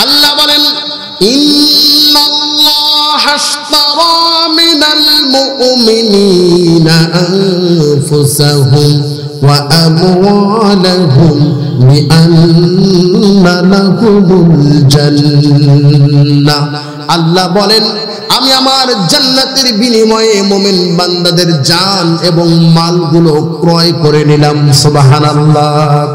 আল্লাহ বলেন ইন্নাল্লাহা আশতারা মিনাল মুমিনিনা আনফুসাহুম ওয়া আমওয়ালাহুম বিআন্না লাহুমুল জান্নাহ। আল্লাহ বলেন আমি আমার জান্নাতের বিনিময়ে মুমিন বান্দাদের জান এবং মালগুলো ক্রয় করে নিলাম। সুবহানাল্লাহ।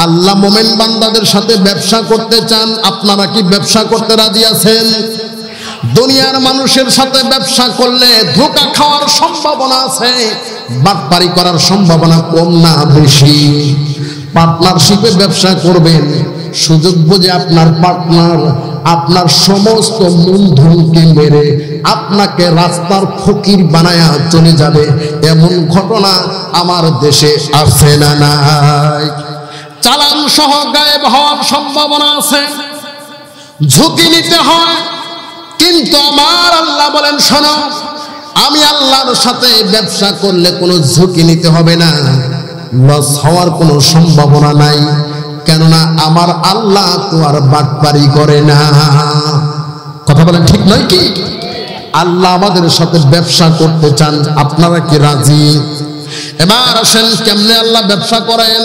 আল্লাহ মুমিন বান্দাদের সাথে ব্যবসা করতে চান। আপনারা কি ব্যবসা করতে রাজি আছেন? দুনিয়ার মানুষের সাথে ব্যবসা করলে ধোঁকা খাওয়ার সম্ভাবনা আছে, বাটপারি করার সম্ভাবনা কম না বেশি? পার্টনারশিপে ব্যবসা করবেন, সুযোগ বুঝে আপনার পার্টনার আপনার সমস্ত মূলধনকে মেরে আপনাকে রাস্তার ফকির বানায়া চলে যাবে, এমন ঘটনা আমার দেশে আছে না নাই? চালান সহ গায়েব হওয়ার সম্ভাবনা আছে, ঝুঁকি নিতে হয়। কিন্তু আমার আল্লাহ বলেন শোনো, আমি আল্লাহর সাথে ব্যবসা করলে কোনো ঝুঁকি নিতে হবে না, লস হওয়ার কোনো সম্ভাবনা নাই। কেননা আমার আল্লাহ তো আর বাটপারি করে না। কথা বলেন ঠিক নয় কি? আল্লাহ আমাদের সাথে ব্যবসা করতে চান। আপনারা কি রাজি? এবার আসেন কেমনে আল্লাহ ব্যবসা করেন।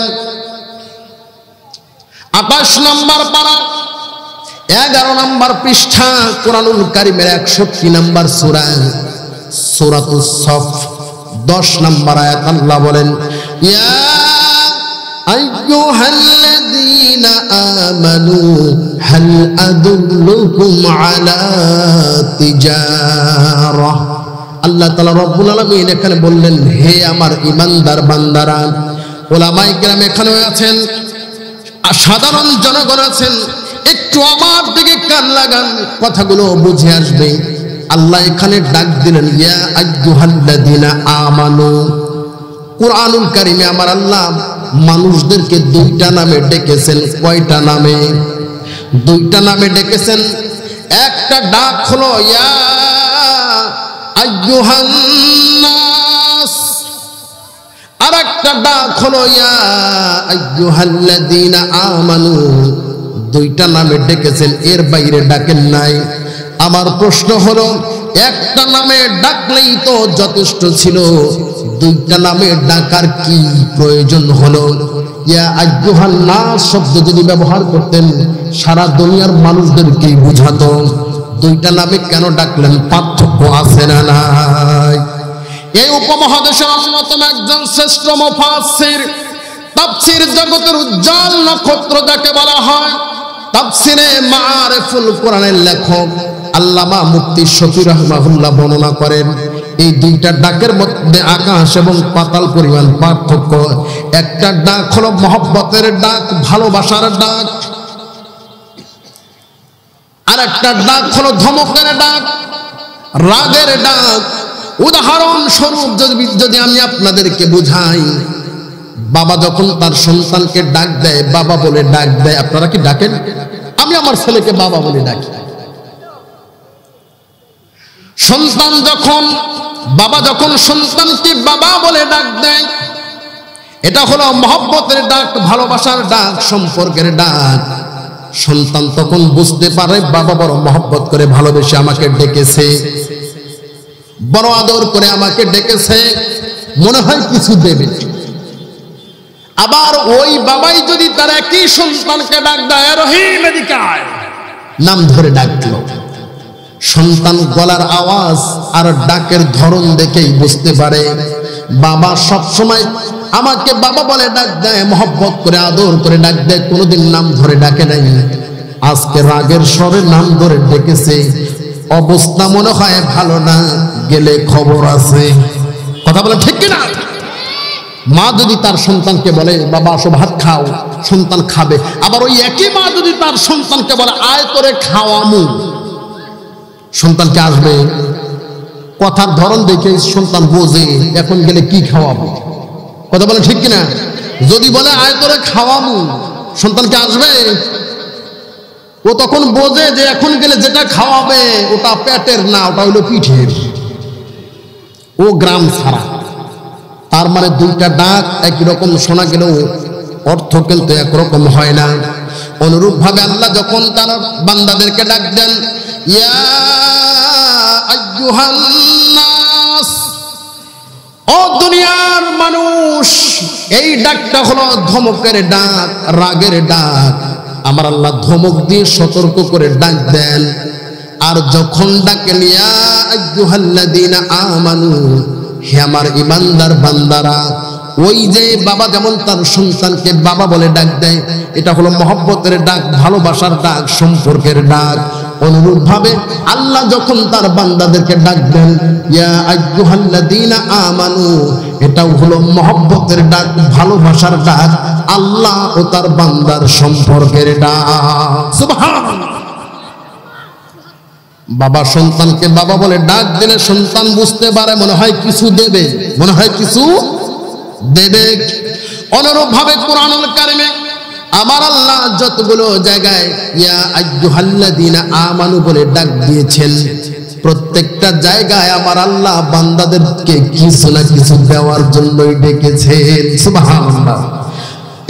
28 নম্বর পারা 11 নম্বর পৃষ্ঠা কুরআনুল কারীমের 61 নম্বর সূরা সূরাতুস সফ 10 নম্বর আয়াত আল্লাহ বলেন ইয়া আইয়ুহাল্লাযীনা আমানু হাল আদুল্লুকুম আলা তিজারাহ। আল্লাহ তাআলা রব্বুল আলামিন এখানে বললেন হে আমার ঈমানদার বান্দারা। উলামায়ে কেরাম এখানে আছেন, সাধারণ জনগণ আছেন, একটু আমার দিকে কান লাগান, কথাগুলো বুঝে আসবে। আল্লাহ এখানে ডাক দিলেন ইয়া আইয়ুহাল্লাযীনা আমানু। কুরআনুল কারীমে আমার আল্লাহ মানুষদেরকে দুইটা নামে ডেকেছেন। কয়টা নামে? দুইটা নামে ডেকেছেন। একটা ডাক হলো ইয়া আইয়ুহান নাস, আর একটা ডাক হলো ইয়া আইয়ুহাল্লাযীনা আমানু। দুইটা নামে ডেকেছেন, এর বাইরে ডাকেন নাই। আমার প্রশ্ন হলো একটা নামে ডাকলেই তো যথেষ্ট ছিল, দুইটা নামে ডাকার কি প্রয়োজন হলো? ইয়া আইয়ুহান নাস শব্দ যদি ব্যবহার করতেন সারা দুনিয়ার মানুষদেরকে বুঝাতো। দুইটা নামে কেন ডাকলেন? পার্থক্য আছে না নাই? এই উপমহাদেশের অন্যতম একজন শ্রেষ্ঠ মুফাসসির, তাফসীর জগতের উজ্জ্বল নক্ষত্র যাকে বলা হয়, তাফসীরে মাআরিফুল কোরআনের লেখক আল্লামা মুফতি শফি রাহমাহুল্লাহ বর্ণনা করেন এই দুইটা ডাকের মধ্যে আকাশ এবং পাতাল পরিমাণ পার্থক্য। একটা ডাক হলো মহব্বতের ডাক, ভালোবাসার ডাক, আর একটা ডাক হলো ধমকের ডাক, রাগের ডাক। উদাহরণ স্বরূপ যদি আমি আপনাদেরকে বুঝাই, বাবা যখন তার সন্তানকে ডাক দেয়, বাবা বলে ডাক দেয়, আপনারা কি ডাকেন? আমি আমার ছেলেকে বাবা বলে ডাকি। বাবা যখন সন্তানকে বাবা বলে ডাক দেয়, এটা হলো মহব্বতের ডাক, ভালোবাসার ডাক, সম্পর্কের ডাক। সন্তান তখন বুঝতে পারে বাবা বড় মহব্বত করে ভালোবেসে আমাকে ডেকেছে, বড় আদর করে আমাকে ডেকেছে, মনে হয় কিছু দেবে। আবার ওই বাবাই যদি তার একই সন্তানকে ডাক দেয় রহিম এদিকে আয়, নাম ধরে ডাক দিল, সন্তান গলার আওয়াজ আর ডাকের ধরন দেখেই বুঝতে পারে বাবা সবসময় আমাকে বাবা বলে ডাক দেয়, মহব্বত করে আদর করে ডাক দেয়, কোনোদিন নাম ধরে ডাকে নাই। আজকে রাগের স্বরে নাম ধরে ডেকেছে, অবস্থা মনে হয় ভালো না, গেলে খবর আছে। কথা বলে ঠিক কিনা? মা যদি তার সন্তানকে বলে বাবা আসো ভাত খাও, সন্তান খাবে। আবার ওই একই মা যদি তার সন্তানকে বলে আয় করে খাওয়ামু, সন্তানকে আসবে। কথার ধরন দেখে সন্তান বোঝে এখন গেলে কি খাওয়াবো। কথা বলে ঠিক কিনা? যদি বলে আয় করে খাওয়ামু, সন্তানকে আসবে? ও তখন বোঝে যে এখন গেলে যেটা খাওয়াবে ওটা পেটের না, ওটা হলো পিঠের। ও গ্রাম ছাড়া। তার মানে দুইটা ডাক একই রকম শোনা গেলেও অর্থ কিন্তু একরকম হয় না। অনুরূপ ভাবে আল্লাহ যখন তার বান্দাদেরকে ডাক দেন, ইয়া আইয়ুহান নাস, ও দুনিয়ার মানুষ, এই ডাকটা হলো ধমকের ডাক, রাগের ডাক। আমার আল্লাহ ধমক দিয়ে সতর্ক করে ডাক দেন। আর যখন ডাকেন ইয়া আইয়ুহাল্লাযীনা আমানু, হে আমার ঈমানদার বান্দারা, ওই যে বাবা যেমন তার সন্তানকে বাবা বলে ডাক দেয়, এটা হলো মহব্বতের ডাক, ভালোবাসার ডাক, সম্পর্কের ডাক। অনুরূপ ভাবে আল্লাহ যখন তার বান্দাদেরকে ডাক দেন ইয়া আইয়ুহাল্লাযীনা আমানু, এটাও হলো মহব্বতের ডাক, ভালোবাসার ডাক, আল্লাহ ও তার বান্দার সম্পর্কের ডাক। সুবহানাল্লাহ। বাবা সন্তানকে বাবা বলে ডাক দিলে সন্তান বুঝতে পারে, মনে হয় কিছু দেবে, মনে হয় কিছু দেবে। অনুরূপ ভাবে কোরআনুল কারিমে আমার আল্লাহ যতগুলো জায়গায় ইয়া আইয়ুহাল্লাযীনা আমানু বলে ডাক দিয়েছেন, প্রত্যেকটা জায়গায় আমার আল্লাহ বান্দাদেরকে কিছু না কিছু দেওয়ার জন্যই ডেকেছেন। সুবহানাল্লাহ।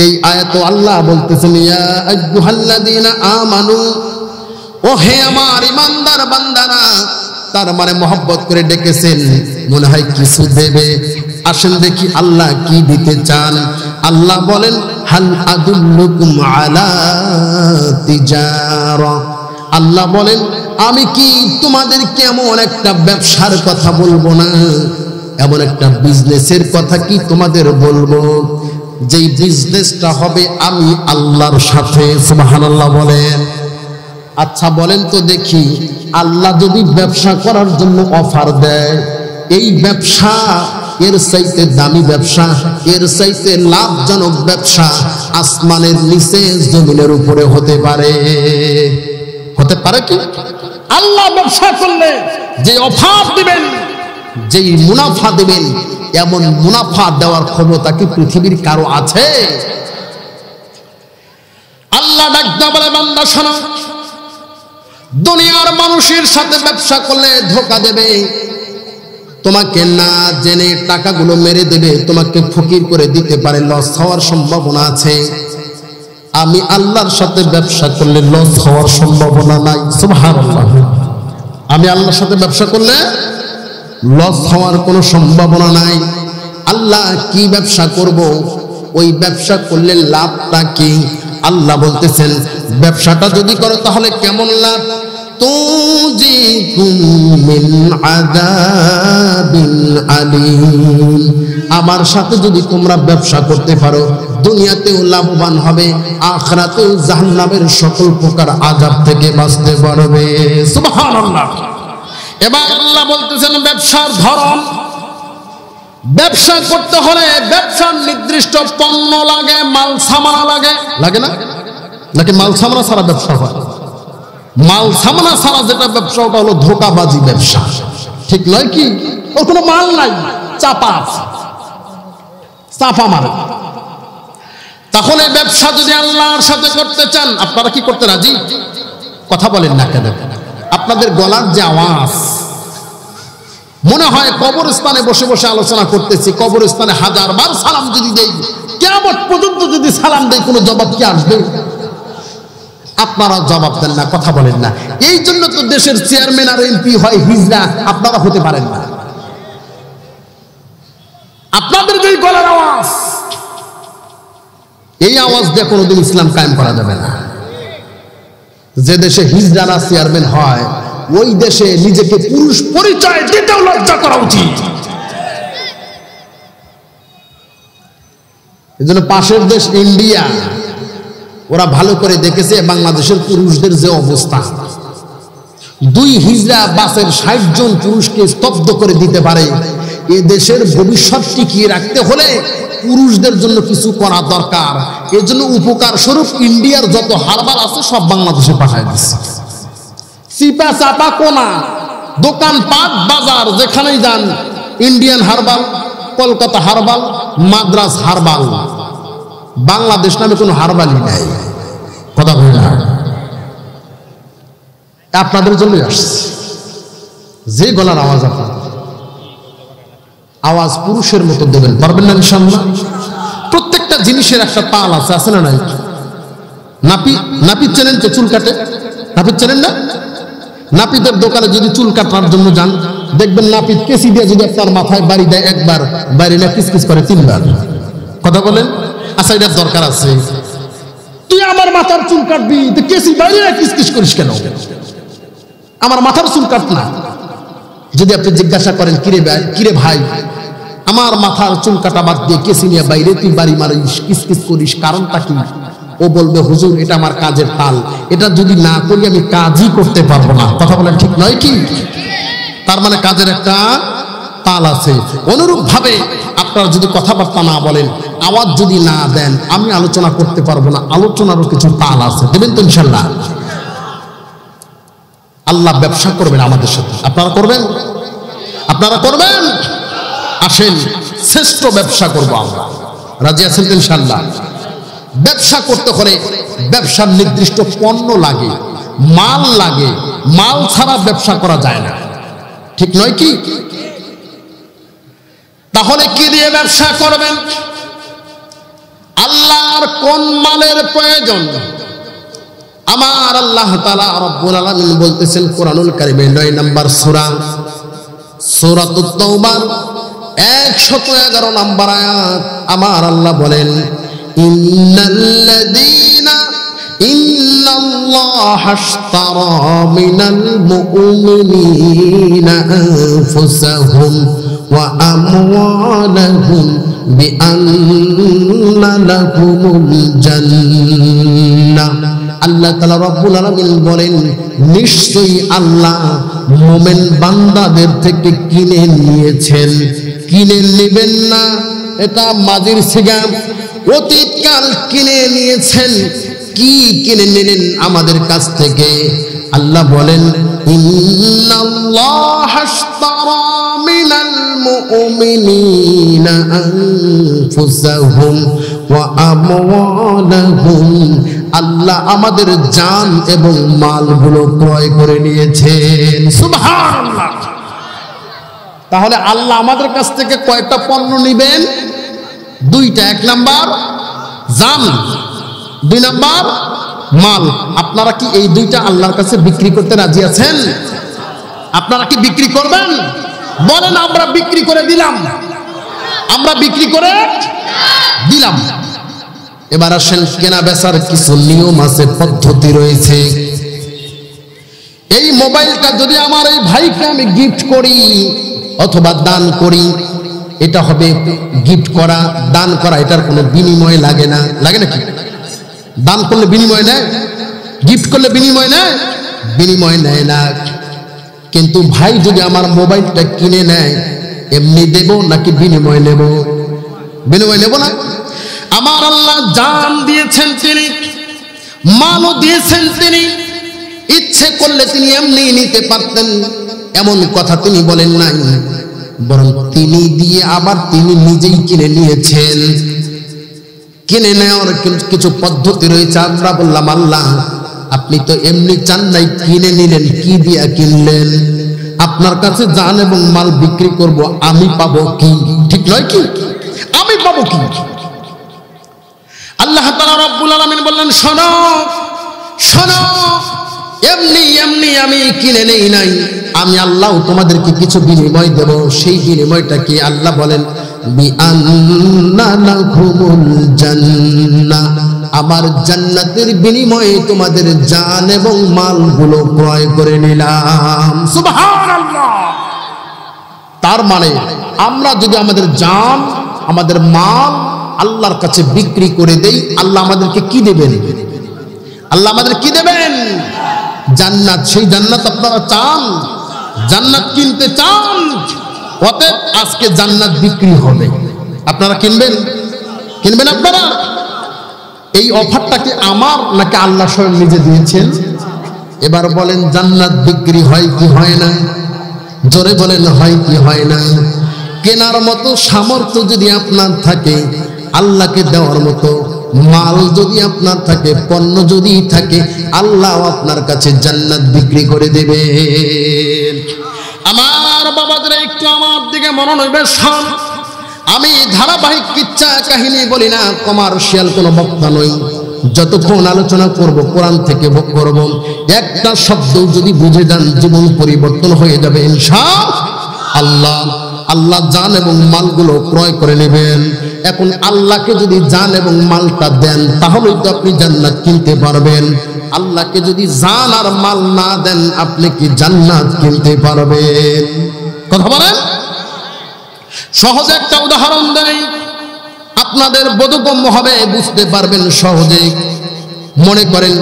এই আয়াতে আল্লাহ বলতেছেন ইয়া আইয়ুহাল্লাযীনা আমানু, ও হে আমার ঈমানদার বান্দারা, তার মানে মহব্বত করে ডেকেছেন, মনে হয় কিছু দেবে। আসেন দেখি আল্লাহ কি দিতে চান। আল্লাহ বলেন হাল আদুল্লুকুম আলা তিজারা, আল্লাহ বলেন আমি কি তোমাদেরকে এমন একটা ব্যবসার কথা বলবো না, এমন একটা বিজনেসের কথা কি তোমাদের বলবো, যেই বিজনেসটা হবে আমি আল্লাহর সাথে। সুবহানাল্লাহ বলেন। আচ্ছা বলেন তো দেখি, আল্লাহ যদি ব্যবসা করার জন্য অফার দেয়, এই ব্যবসা এর চাইতে দামি ব্যবসা, এর চাইতে লাভজনক ব্যবসা আসমানের নিচে জমিনের উপরে হতে পারে? হতে পারে কি? আল্লাহ ব্যবসা করলে যে অফার দিবেন, যেই মুনাফা দিবেন, এমন মুনাফা দেওয়ার ক্ষমতা কি পৃথিবীর কারো আছে? আল্লাহ ডাকতে বলে বান্দা শোনো, দুনিয়ার মানুষের সাথে ব্যবসা করলে ধোঁকা দেবে, তোমাকে না জেনে টাকাগুলো মেরে দেবে, তোমাকে ফকির করে দিতে পারে, লস হওয়ার সম্ভাবনা আছে। আমি আল্লাহর সাথে ব্যবসা করলে লস হওয়ার সম্ভাবনা নাই। সুবহানাল্লাহ। আমি আল্লাহর সাথে ব্যবসা করলে লস হওয়ার কোনো সম্ভাবনা নাই। আল্লাহ কি ব্যবসা করব, ওই ব্যবসা করলে লাভটা কি? আল্লাহ বলতেছেন ব্যবসাটা যদি করো তাহলে কেমন লাভ? তুজিকুম মিন আযাবিন আলীম, আমার সাথে যদি তোমরা ব্যবসা করতে পারো দুনিয়াতেও লাভবান হবে, আখিরাতেও জাহান্নামের সকল প্রকার আযাব থেকে বাঁচতে পারবে। সুবহানাল্লাহ। এবার আল্লাহ বলতেছেন ব্যবসার ধরন। ব্যবসা করতে হলে ব্যবসার নির্দিষ্ট পণ্য লাগে, মাল সামানা লাগে, লাগে না? নাকি মাল সামানা ছাড়া ব্যবসা হয়? মাল সামানা ছাড়া যেটা ব্যবসা ওটা হলো ধোঁকাবাজি ব্যবসা, ঠিক নয় কি? ওর কোনো মাল নাই, চাপা চাপা মারে। তাহলে ব্যবসা যদি আল্লাহর সাথে করতে চান, আপনারা কি করতে রাজি? কথা বলেন না কেন? আপনাদের গলার যে আওয়াজ, মনে হয় কবরস্থানে বসে বসে আলোচনা করতেছি। কবরস্থানে হাজারবার সালাম যদি দেই, কিয়ামত পর্যন্ত যদি সালাম দেই, কোনো জবাব কি আসবে? আপনারা জবাব দেন না, কথা বলেন না। এই জন্য তো দেশের চেয়ারম্যান আর এমপি হয় হিজড়া, আপনারা হতে পারেন না। আপনাদের যে গলার আওয়াজ, এই আওয়াজ দিয়ে কোনোদিন ইসলাম কায়েম করা যাবে না। যে দেশে হিজড়ারা চেয়ারম্যান হয়, ওই দেশে নিজেকে পুরুষ পরিচয় দিতেও লজ্জা করা উচিত। এজন্য পাশের দেশ ইন্ডিয়া, ওরা ভালো করে দেখেছে বাংলাদেশের পুরুষদের যে অবস্থা। 2 হিজড়া বাসের 60 জন পুরুষকে স্তব্ধ করে দিতে পারে। এ দেশের ভবিষ্যৎ টিকিয়ে রাখতে হলে পুরুষদের জন্য কিছু করা দরকার। এজন্য উপকার স্বরূপ ইন্ডিয়ার যত হারবাল আছে সব বাংলাদেশে পাঠায় দিচ্ছে। চিপা চাপা কোনা দোকানপাট বাজার যেখানেই যান, Indian herbal, Kolkata herbal, Madras herbal, Bangladesh নামে কোনো হারবালই নাই। কথা বলি না, আপনাদের জন্যই আসছে। যে গলার আওয়াজ, আপনাদের আওয়াজ পুরুষের মতো দেবেন, পারবেন না ইনশাআল্লাহ? প্রত্যেকটা প্রত্যেকটা জিনিসের একটা তাল আছে, আছে না নাই? নাপিত চেনেন তো? চুল কাটে, নাপিত চেনেন না? নাপিতের দোকানে যদি চুল কাটার জন্য যান, দেখবেন নাপিত কেসি দিয়ে যদি আপনার মাথায় বাড়ি দেয় একবার, বাড়ি না কিসকিস করে 3 বার। কথা বলেন? আচ্ছা, এটার দরকার আছে? তুই আমার মাথার চুল কাটবি, তো কেসি বাড়ি না কিসকিস করিস কেন? আমার মাথার চুল কাট না। যদি আপনি জিজ্ঞাসা করেন, কিরে ভাই, আমার মাথার চুল কাটা বাদ দিয়ে কেসি নিয়ে বাইরে তুই বাড়ি মারিস, কিসকিস করিস, কারণটা কি? ও বলবে, হুজুর এটা আমার কাজের তাল, এটা যদি না করি আমি কাজই করতে পারবো না। কথা বলেন ঠিক নয় কি? তার মানে কাজের একটা তাল আছে। অনুরূপ ভাবে আপনারা যদি কথাবার্তা না বলেন, আওয়াজ যদি না দেন, আমি আলোচনা করতে পারবো না। আলোচনারও কিছু তাল আছে, দেবেন তো ইনশাল্লাহ? আল্লাহ ব্যবসা করবেন আমাদের সাথে। আপনারা করবেন? আপনারা করবেন? আসেন, শ্রেষ্ঠ ব্যবসা করবো আমরা। রাজি আছেন তো ইনশাল্লাহ? ব্যবসা করতে হলে ব্যবসার নির্দিষ্ট পণ্য লাগে, মাল লাগে। মাল ছাড়া ব্যবসা করা যায় না, ঠিক নয় কি? তাহলে কি দিয়ে ব্যবসা করবেন? আল্লাহর কোন মালের প্রয়োজন? আমার আল্লাহ তাআলা রব্বুল আলামিন বলতেছেন কোরআনুল কারীমের 9 নম্বর সূরা, সূরাতুত তাওবার 111 নম্বর আয়াত। আমার আল্লাহ বলেন, ইন্নাল্লাহা আশতারা মিনাল মুমিনিনা আনফুসাহুম ওয়া আমওয়ালাহুম বিআন্না লাহুমুল জান্নাহ। আল্লাহ তাআলা রব্বুল আলামিন বলেন, নিশ্চয়ই আল্লাহ মুমিন বান্দাদের থেকে কিনে নিয়েছেন। কিনে নেবেন না, এটা মাজির সিগা, অতীতকাল কিনে নিয়েছেন। কি কিনে নিলেন আমাদের কাছ থেকে? আল্লাহ বলেন, ইন্নাল্লাহা আশতারা মিনাল মুমিনিনা আনফুসাহুম ওয়া আমওয়ালাহুম। আল্লাহ আমাদের জান এবং মালগুলো ক্রয় করে নিয়েছেন। সুবহানাল্লাহ। তাহলে আল্লাহ আমাদের কাছ থেকে কয়টা পণ্য নেবেন? 2টা। 1 নাম্বার জান, 2 নাম্বার মাল। আপনারা কি এই 2টা আল্লাহর কাছে বিক্রি করতে রাজি আছেন? আপনারা কি বিক্রি করবেন? বলেন, আমরা বিক্রি করে দিলাম। আমরা বিক্রি করে দিলাম। এবার আসেন, কেনা বেচার কিছু নিয়ম আছে, পদ্ধতি রয়েছে। এই মোবাইলটা যদি আমার এই ভাইকে আমি গিফট করি অথবা দান করি, এটা হবে গিফট করা, দান করা, এটার কোনো বিনিময় লাগে না। লাগে নাকি? দান করলে বিনিময় নেয়, গিফট করলে বিনিময় নেয়? বিনিময় নেয় না। কিন্তু ভাই যদি আমার মোবাইলটা কিনে নেয়, এমনি দেব নাকি বিনিময় নেব? বিনিময় নেব না। আমার আল্লাহ জান দিয়েছেন তিনি, মালও দিয়েছেন তিনি। ইচ্ছে করলে তিনি এমনি নিতে পারতেন, এমন কথা তিনি বলেন নাই। বরং তিনি দিয়ে আবার তিনি নিজেই কিনে নিয়েছেন। কিনে নেওয়ার কিছু পদ্ধতি রয়েছে। আমরা বললাম, আল্লাহ আপনি তো এমনি চান নাই, কিনে নিলেন। কি দিয়া কিনলেন? আপনার কাছে জান এবং মাল বিক্রি করব, আমি পাবো কি? ঠিক নয় কি? আমি পাবো কি? আল্লাহ তাআলা রব্বুল আলামিন বললেন, শোনো শোনো, এমনি এমনি আমি কিনে নেই নাই, আমি আল্লাহ তোমাদেরকে কিছু বিনিময় দেব। সেই বিনিময়টা কি? আল্লাহ বলেন, বিআন্না লাহুমুল জান্নাহ। আমার জান্নাতের বিনিময়ে তোমাদের জান এবং মালগুলো ক্রয় করে নিলাম। সুবহানাল্লাহ। তার মানে আমরা যদি আমাদের জান, আমাদের মাল আল্লাহর কাছে বিক্রি করে দেই, আল্লাহ আমাদেরকে কি দেবেন? আল্লাহ আমাদের কি দেবেন? জান্নাত। সেই জান্নাত আপনারা চান? জান্নাত কিনতে চান? অতএব আজকে জান্নাত বিক্রি হবে, আপনারা কিনবেন? কিনবেন আপনারা? এই অফারটা কি আমার নাকি আল্লাহ স্বয়ং নিজে দিয়েছেন? এবার বলেন, জান্নাত বিক্রি হয় কি হয় না? জোরে বলেন, হয় কি হয় না? কেনার মতো সামর্থ্য যদি আপনার থাকে, আল্লাহকে দেওয়ার মতো মাল যদি আপনার থাকে, পণ্য যদি থাকে, আল্লাহ আপনার কাছে জান্নাত বিক্রি করে দেবেন। আমার বাবাদের একটু আমার দিকে মনোনিবেশ হন। আমি ধারাবাহিক কিচ্ছা কাহিনী বলি না, কমার্শিয়াল কোনো বক্তা নই। যতক্ষণ আলোচনা করব কোরআন থেকে করব, একটা শব্দ যদি বুঝে যান জীবন পরিবর্তন হয়ে যাবে ইনশাআল্লাহ। আল্লাহ জান এবং মালগুলো ক্রয় করে নেবেন। এখন আল্লাহকে যদি জান এবং মালটা দেন তাহলেই তো আপনি জান্নাত কিনতে পারবেন। আল্লাহকে যদি জান আর মাল না দেন আপনি কি জান্নাত কিনতে পারবেন? কথা বলেন। সহজ একটা উদাহরণ দেই, আপনাদের বোধগম্য হবে, বুঝতে পারবেন সহজে। মনে করেন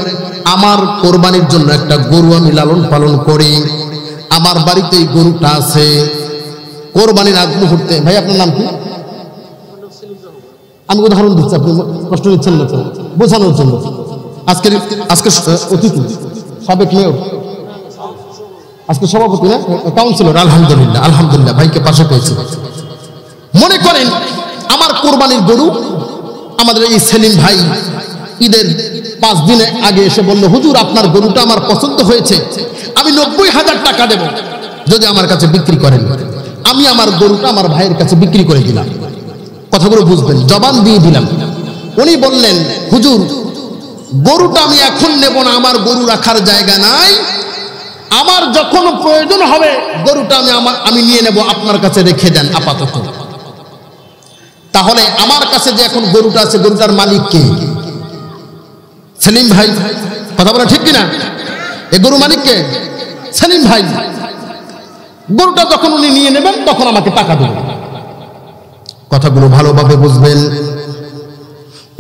আমার কোরবানির জন্য একটা গরু আমি লালন পালন করি, আমার বাড়িতে এই গরুটা আছে। কোরবানির আগ মুহূর্তে, ভাই আপনার নাম কি? আমি উদাহরণ দিচ্ছি, আপনি কষ্ট নিচ্ছেন না, বোঝানোর জন্য। আজকে অতিথি সাবেক মেয়র, আজকে সভাপতি না কাউন্সিলর, আলহামদুলিল্লাহ আলহামদুলিল্লাহ, ভাইকে পাশে পেয়েছি। মনে করেন আমার কোরবানির গরু, আমাদের এই সেলিম ভাই ঈদের 5 দিন আগে এসে বলল, হুজুর আপনার গরুটা আমার পছন্দ হয়েছে, আমি 90,000 টাকা দেব যদি আমার কাছে বিক্রি করেন। আমি আমার গরুটা আমার ভাইয়ের কাছে বিক্রি করে দিলাম। কথাগুলো বুঝবেন, জবান দিয়ে দিলাম। উনি বললেন, হুজুর গরুটা আমি এখন নেব না, আমার গরু রাখার জায়গা নাই, আমার যখন প্রয়োজন হবে গরুটা আমি নিয়ে নেব, আপনার কাছে রেখে দেন আপাতত। তাহলে আমার কাছে যে এখন গরুটা আছে, গরুটার মালিক কে? সেলিম ভাই। কথা বলা ঠিক কিনা? এই গরু মালিক কে? সেলিম ভাই। গরুটা যখন উনি নিয়ে নেবেন তখন আমাকে টাকা দেবেন। কথাগুলো ভালোভাবে বুঝবেন।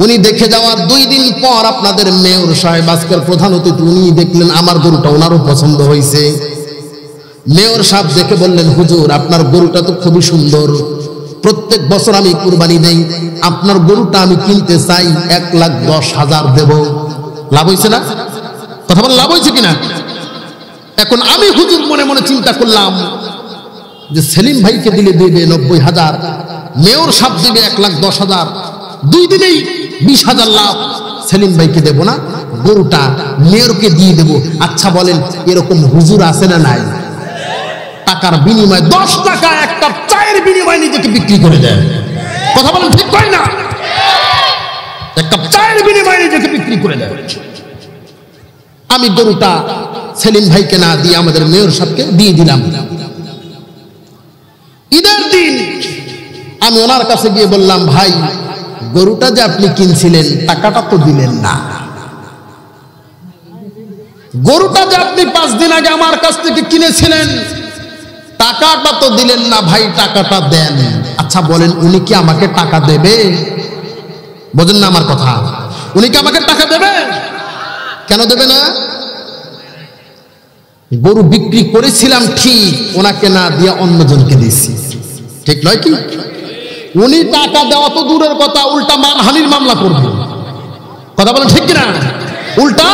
উনি দেখে যাওয়ার 2 দিন পর আপনাদের মেয়র সাহেব, আজকের প্রধান অতিথি, উনি দেখলেন আমার গরুটা ওনারও পছন্দ হয়েছে। মেয়র সাহেব দেখে বললেন, হুজুর আপনার গরুটা তো খুবই সুন্দর, প্রত্যেক বছর আমি কুরবানি দেই, আপনার গরুটা আমি কিনতে চাই, 1,10,000 দেব। লাভ হয়েছে না? কথা বলে লাভ হয়েছে কিনা? এখন আমি হুজুর মনে মনে চিন্তা করলাম যে সেলিম ভাইকে দিলে দেবে 90,000, মেয়র সাহেব দেবে 1,10,000, 2 দিনেই 20,000 লাভ। সেলিম ভাইকে দেব না, গরুটা মেয়রকে দিয়ে দেব। আচ্ছা বলেন, এরকম হুজুর আছে না নাই? টাকার বিনিময়ে 10 টাকা একটা চায়ের বিনিময়ে নিজেকে বিক্রি করে দেয়। কথা বলেন ঠিক হয় না? এক কাপ চায়ের বিনিময়ে নিজেকে বিক্রি করে দেয়। আমি গরুটা সেলিম ভাইকে না দিয়ে আমাদের মেয়র সাহেবকে দিয়ে দিলাম। ঈদের দিন আমি ওনার কাছে গিয়ে বললাম, ভাই গরুটা যে আপনি কিনছিলেন টাকাটা তো দিলেন না, গরুটা যে আপনি 5 দিন আগে আমার কাছ থেকে কিনেছিলেন টাকাটা তো দিলেন না, ভাই টাকাটা দেন। আচ্ছা বলেন, উনি কি আমাকে টাকা দেবে? বোঝেন না আমার কথা? উনি কি আমাকে টাকা দেবে? কেন দেবে না? গরু বিক্রি করেছিলাম ঠিক, ওনাকে না দিয়ে অন্যজনকে দিয়েছি, ঠিক নয় কি? উনি টাকা দেওয়া তো দূরের কথা, উল্টা মানহানির মামলা করবে। কথা বলেন ঠিক কিনা? উল্টা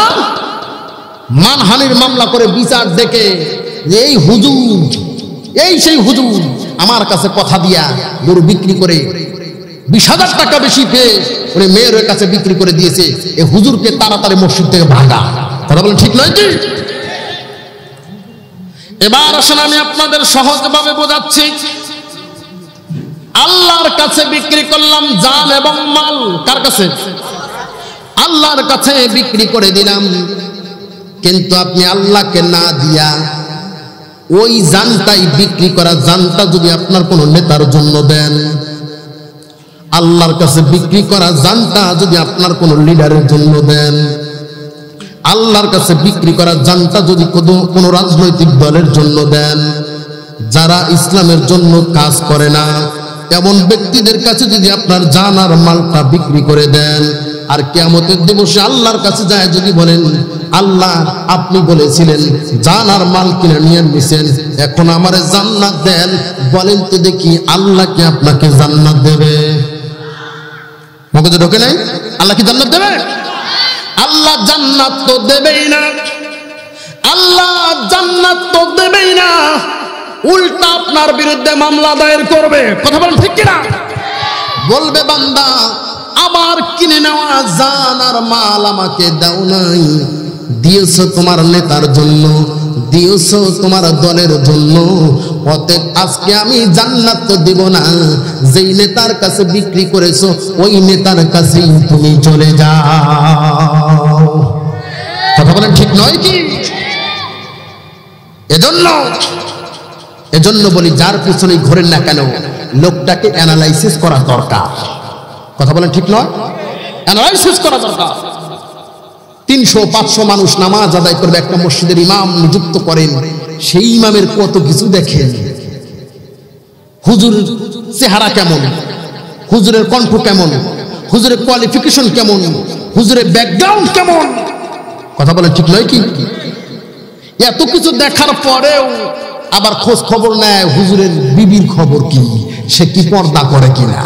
মানহানির মামলা করে বিচার ডেকে, এই হুজুর, এই সেই হুজুর আমার কাছে কথা দিয়া গরু বিক্রি করে 20,000 টাকা বেশি পেয়ে উনি মেয়রের কাছে বিক্রি করে দিয়েছে, এই হুজুরকে তাড়াতাড়ি মসজিদ থেকে ভাগা। কথা বলেন ঠিক নয় কি? এবার আসেন আমি আপনাদের সহজভাবে বোঝাচ্ছি। আল্লাহর কাছে বিক্রি করলাম জান এবং মাল। কার কাছে? আল্লাহর কাছে বিক্রি করে দিলাম। কিন্তু আপনি আল্লাহকে না দিয়া ওই জানটাই বিক্রি করা জানটা যদি আপনার কোন নেতার জন্য দেন, আল্লাহর কাছে বিক্রি করা জানটা যদি আপনার কোন লিডারের জন্য দেন, আল্লাহর কাছে বিক্রি করা জানটা যদি কোন রাজনৈতিক দলের জন্য দেন, যারা ইসলামের জন্য কাজ করে না এমন ব্যক্তিদের কাছে যদি আপনার জান আর মালটা বিক্রি করে দেন, আর কিয়ামতের দিবসে আল্লাহর কাছে যায় যদি বলেন, আল্লাহ আপনি বলেছিলেন জান আর মাল কিনে নিয়ে নিছেন, এখন আমারে জান্নাত দেন, বলেন তো দেখি আল্লাহ কি আপনাকে জান্নাত দেবে? মগজে ঢোকে নাই? আল্লাহ কি জান্নাত দেবে? আল্লাহ জান্নাত তো দেবেই না, আল্লাহ জান্নাত তো দেবেই না, উল্টা আপনার বিরুদ্ধে মামলা দায়ের করবে। কথা বলেন ঠিক কিনা? বলবে, বান্দা আমার কিনে নেওয়া জান আর মাল আমাকে দাও নাই, দিয়েছো তোমার নেতার জন্য, দিয়েছো তোমার দলের জন্য, অতএব আজকে আমি জান্নাত তো দিব না, যেই নেতার কাছে বিক্রি করেছো ওই নেতার কাছেই তুমি চলে যাও। কথা বলেন ঠিক নয় কি? এজন্য বলি যার পিছনে ঘোরেন না কেন লোকটাকে অ্যানালাইসিস করা দরকার। কথা বলেন ঠিক নয়? অ্যানালাইসিস করা দরকার। 300-500 মানুষ নামাজ আদায় করবে, একটা মসজিদের ইমাম নিযুক্ত করেন, সেই ইমামের কত কিছু দেখেন। হুজুর চেহারা কেমন, হুজুরের কণ্ঠ কেমন, হুজুরের কোয়ালিফিকেশন কেমন, হুজুরের ব্যাকগ্রাউন্ড কেমন। কথা বলেন ঠিক নয় কি? এত কিছু দেখার পরেও আবার খোঁজ খবর নেয় হুজুরের বিবির খবর কি, সে কি পর্দা করে কিনা।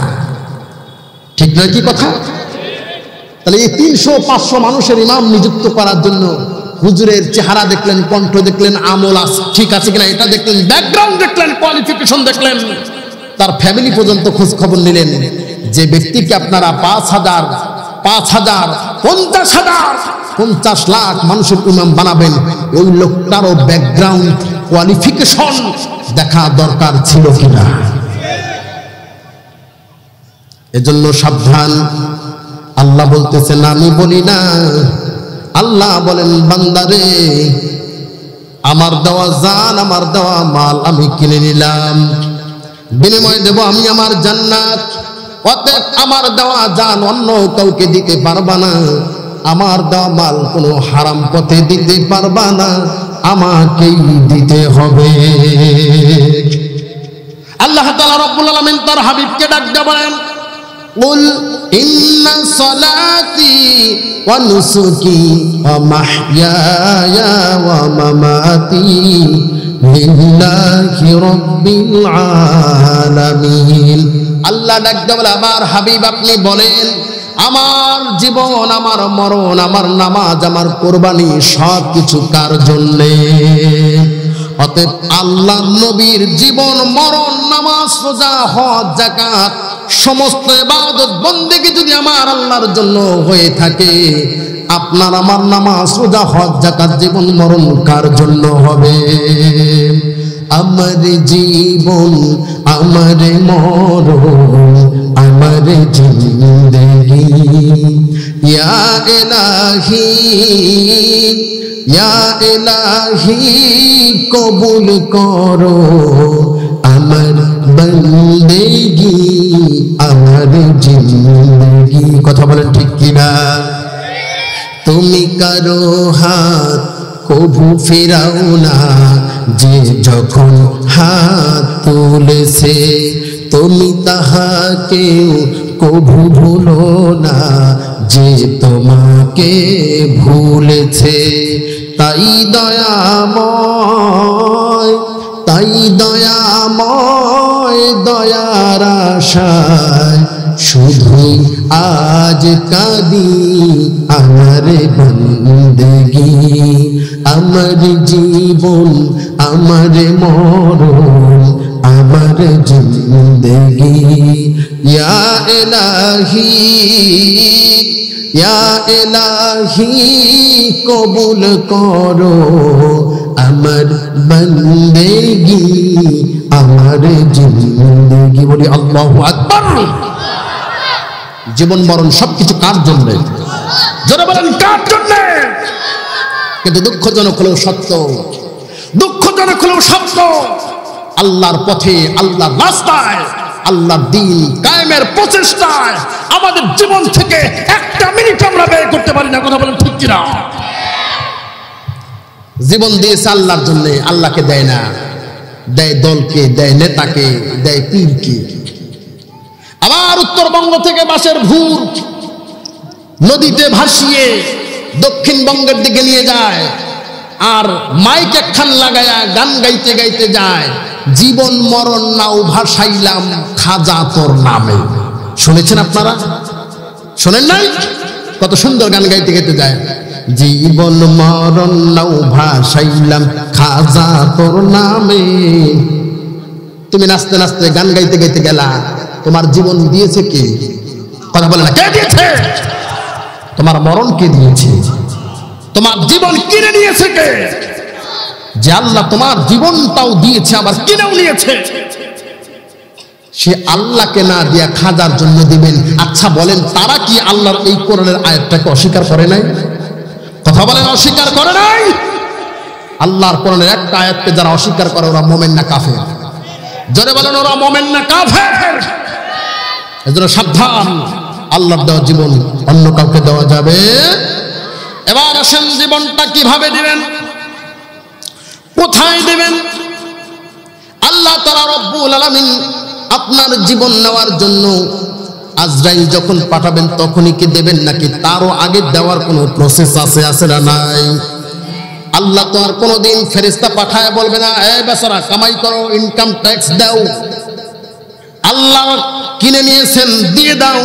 ঠিক নয় কি কথা? তাহলে এই 300-500 মানুষের ইমাম নিযুক্ত করার জন্য হুজুরের চেহারা দেখলেন, কণ্ঠ দেখলেন, আমল ঠিক আছে কিনা এটা দেখলেন, ব্যাকগ্রাউন্ড দেখলেন, কোয়ালিফিকেশন দেখলেন, তার ফ্যামিলি পর্যন্ত খোঁজ খবর নিলেন। যে ব্যক্তিকে আপনারা 5,000, 5,000, 50,000, 50 লাখ মানুষের ইমাম বানাবেন, ওই লোকটারও ব্যাকগ্রাউন্ড কোয়ালিফিকেশন দেখা দরকার ছিল কিনা। এজন্য সাবধান। আল্লাহ বলতেছেন আমি বলি না, আল্লাহ বলেন বান্দারে আমার দেওয়া জান, আমার দেওয়া মাল আমি কিনে নিলাম, বিনিময় দেব আমি আমার জান্নাত। অতএব আমার দেওয়া জান অন্য কাউকে দিতে পারবা না, আমার দেওয়া মাল কোনো হারাম পথে দিতে পারবা না, আমাকেই দিতে হবে। আল্লাহ তাআলা রব্বুল আলামিন তার হাবিবকে ডাক দিয়ে বলেন কুল ইন্না সালাতি ওয়া নুসুকি ওয়া মাহইয়ায়া ওয়া মামাতি লিল্লাহি রাব্বিল আলামিন। আল্লাহ ডাক দিয়ে বলে আমার হাবিব আপনি বলেন আমার জীবন, আমার মরণ, আমার নামাজ, আমার কোরবানি সব কিছু কার জন্যে? অতএব আল্লাহ নবীর জীবন, মরণ, নামাজ, রোজা, হজ, যাকাত সমস্ত ইবাদত বন্দেগী যদি আমার আল্লাহর জন্য হয়ে থাকে, আপনার আমার নামাজ, রোজা, হজ, যাকাত, জীবন মরণ কার জন্য হবে? আমার জীবন, আমার মরণ, আমার জিন্দেগি ইয়া ইলাহি, ইয়া ইলাহি কবুল করো আমার বন্দেগি, আমার জিন্দেগি। কথা বলেন ঠিক কিনা? তুমি কারো হাত কবু ফেরাও না, যে যখন হাত তুলেছে, তুমি তাহাকেও কবু ভুলো না, যে তোমাকে ভুলেছে। তাই দয়াময়, তাই দয়াময়, দয়ার আশায় শুধুই আজ কাঁদি আমার বন্দেগি, আমার জীবন, আমার মরণ, আমার জিন্দেগি ইয়া ইলাহি, ইয়া ইলাহি কবুল করো আমার বন্দেগি, আমার জিন্দেগি। বলি আল্লাহু আকবার। জীবন মরণ সবকিছু কার জন্য? যারা বলেন কার জন্য? কিন্তু দুঃখজনক হলেও সত্য, দুঃখজনক হলেও সত্য, আল্লাহর পথে, আল্লাহর রাস্তায়, আল্লাহর দ্বীন কায়েমের প্রচেষ্টায় আমাদের জীবন থেকে একটা মিনিট আমরা ব্যয় করতে পারি না। কথা বলেন ঠিক কিনা? জীবন দিয়েছে আল্লাহর জন্য, আল্লাহকে দেয় না, দেয় দলকে, দেয় নেতাকে, দেয় পীরকে। আবার উত্তরবঙ্গ থেকে বাঁশের ভুর নদীতে ভাসিয়ে দক্ষিণবঙ্গের দিকে নিয়ে যায়, আর মাইক একখান লাগায়া গান গাইতে গাইতে যায়, জীবন মরণ নাও ভাসাইলাম খাজা তোর নামে। শুনেছেন আপনারা? শোনেন নাই? কত সুন্দর গান গাইতে গাইতে যায়, জীবন মরণ নাও ভাসাইলাম খাজা তোর নামে। তুমি নাচতে নাচতে গান গাইতে গাইতে গেলা, তোমার জীবন দিয়েছে কে? কথা বলে না, কে দিয়েছে? তোমার মরণ কে দিয়েছে? তোমার জীবন কিনে নিয়েছে কে? যে আল্লাহ তোমার জীবনটাও দিয়েছে আবার কিনেও নিয়েছে, সে আল্লাহকে না দিয়া খাজার জন্য দিবেন। আচ্ছা বলেন, তারা কি আল্লাহর এই কোরআনের আয়াতটাকে অস্বীকার করে নাই? কথা বলেন, অস্বীকার করে নাই? আল্লাহর কোরআনের একটা আয়াতকে যারা অস্বীকার করে ওরা মুমিন না কাফের? জোরে বলেন, ওরা মুমিন না কাফের? এজন্য সাবধান, আল্লাহর দেওয়া জীবন অন্য কাউকে দেওয়া যাবে। এবার আসেন, জীবনটা কিভাবে দিবেন, কোথায় দিবেন? আল্লাহ তাআলা রব্বুল আলামিন আপনার জীবন নেওয়ার জন্য আজরাইল যখন পাঠাবেন তখনই কি দেবেন, নাকি তারও আগে দেওয়ার কোনো প্রসেস আছে না নাই? আল্লাহ তো আর কোনোদিন ফেরেশতা পাঠায় বলবে না, এই বেচারা কামাই করো, ইনকাম ট্যাক্স দাও, আল্লাহ কিনে নিয়েছেন দিয়ে দাও।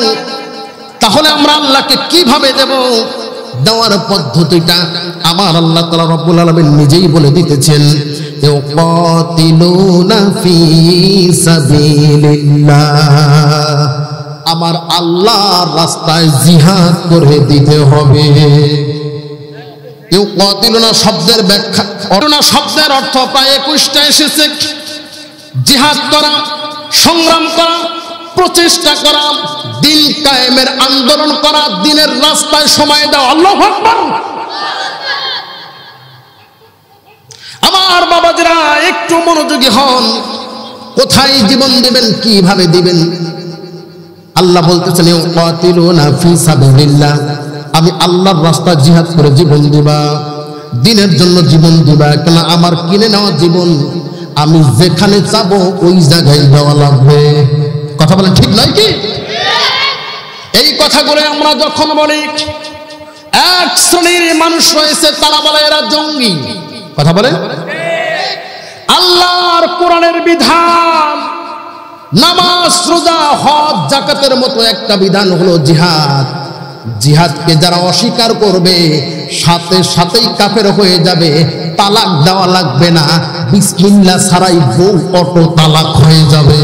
তাহলে আমরা আল্লাহকে কিভাবে দেব? দেওয়ার পদ্ধতিটা আমার আল্লাহ তাআলা রব্বুল আলামিন নিজেই বলে দিতেছেন, ইউকাতিলুনা ফি সাবিলিল্লাহ, আমার আল্লাহর রাস্তায় জিহাদ করে দিতে হবে। ইউকাতিলুনা শব্দের ব্যাখ্যা, অরুণা শব্দের অর্থ প্রায় 21টা এসেছে। জিহাদ করা, সংগ্রাম করা, প্রচেষ্টা করা, দিন কায়েমের আন্দোলন করা, দিনের রাস্তায় সময় দেওয়া। আল্লাহু আকবার। আমার বাবাজিরা একটু মনোযোগী হন, কোথায় জীবন দিবেন, কিভাবে দিবেন? আল্লাহ বলতেছেন, ইউকাতিলুনা ফি সাবিলিল্লাহ, আমি আল্লাহর রাস্তায় জিহাদ করে জীবন দিবা, দিনের জন্য জীবন দিবা। কেন? আমার কিনে নেওয়া জীবন আমি যেখানে চাবো ওই জায়গায় দেওয়া লাগবে। কথা বলেন, ঠিক নয় কি? এই কথাগুলো আমরা যখন বলি, এক শ্রেণীর মানুষ রয়েছে তারা বলে এরা জঙ্গি। কথা বলে, আল্লাহর কোরআনের বিধান, নামাজ, রোজা, হজ, যাকাতের মতো একটা বিধান হলো জিহাদ। জিহাদকে যারা অস্বীকার করবে সাথে সাথেই কাফের হয়ে যাবে। তালাক দেওয়া লাগবে না, বিসমিল্লাহ ছাড়াই বউ অটো তালাক হয়ে যাবে।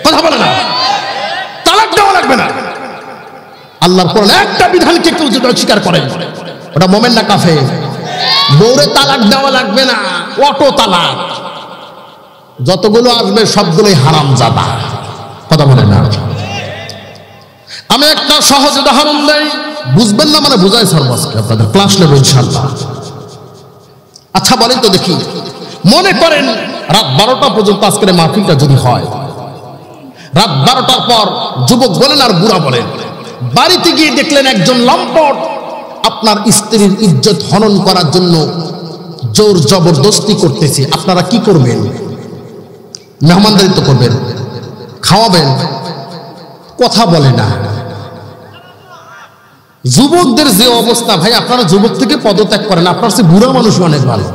কথা বলে না, তালাক দেওয়া লাগবে না। আল্লাহর কোরআন একটা বিধানকে কেউ যদি অস্বীকার করে ওটা মুমিন না কাফের? বউরে তালাক দেওয়া লাগবে না, অটো তালাক। যতগুলো আসবে সবগুলোই হারামজাদা। কথা বলে না। আমি একটা সহজ উদাহরণ দেই, বুঝবেন না মানে বুঝাই সর্বস্কে আপনাদের ক্লাস নেব ইনশাআল্লাহ। আচ্ছা বলেন তো দেখি, মনে করেন রাত 12টা পর্যন্ত আজকের মাহফিলটা যদি হয়, রাত 12টার পর যুবক বলেন আর বুড়া বলেন বাড়িতে গিয়ে দেখলেন একজন লম্পট আপনার স্ত্রীর ইজ্জত হনন করার জন্য জোর জবরদস্তি করতেছে, আপনারা কি করবেন? মেহমানদারিত্ব করবেন, খাওয়াবেন? কথা বলে না। যুবকদের যে অবস্থা ভাই, আপনারা যুবক থেকে পদত্যাগ করেন, আপনার সে বুড়া মানুষ অনেক ভালো।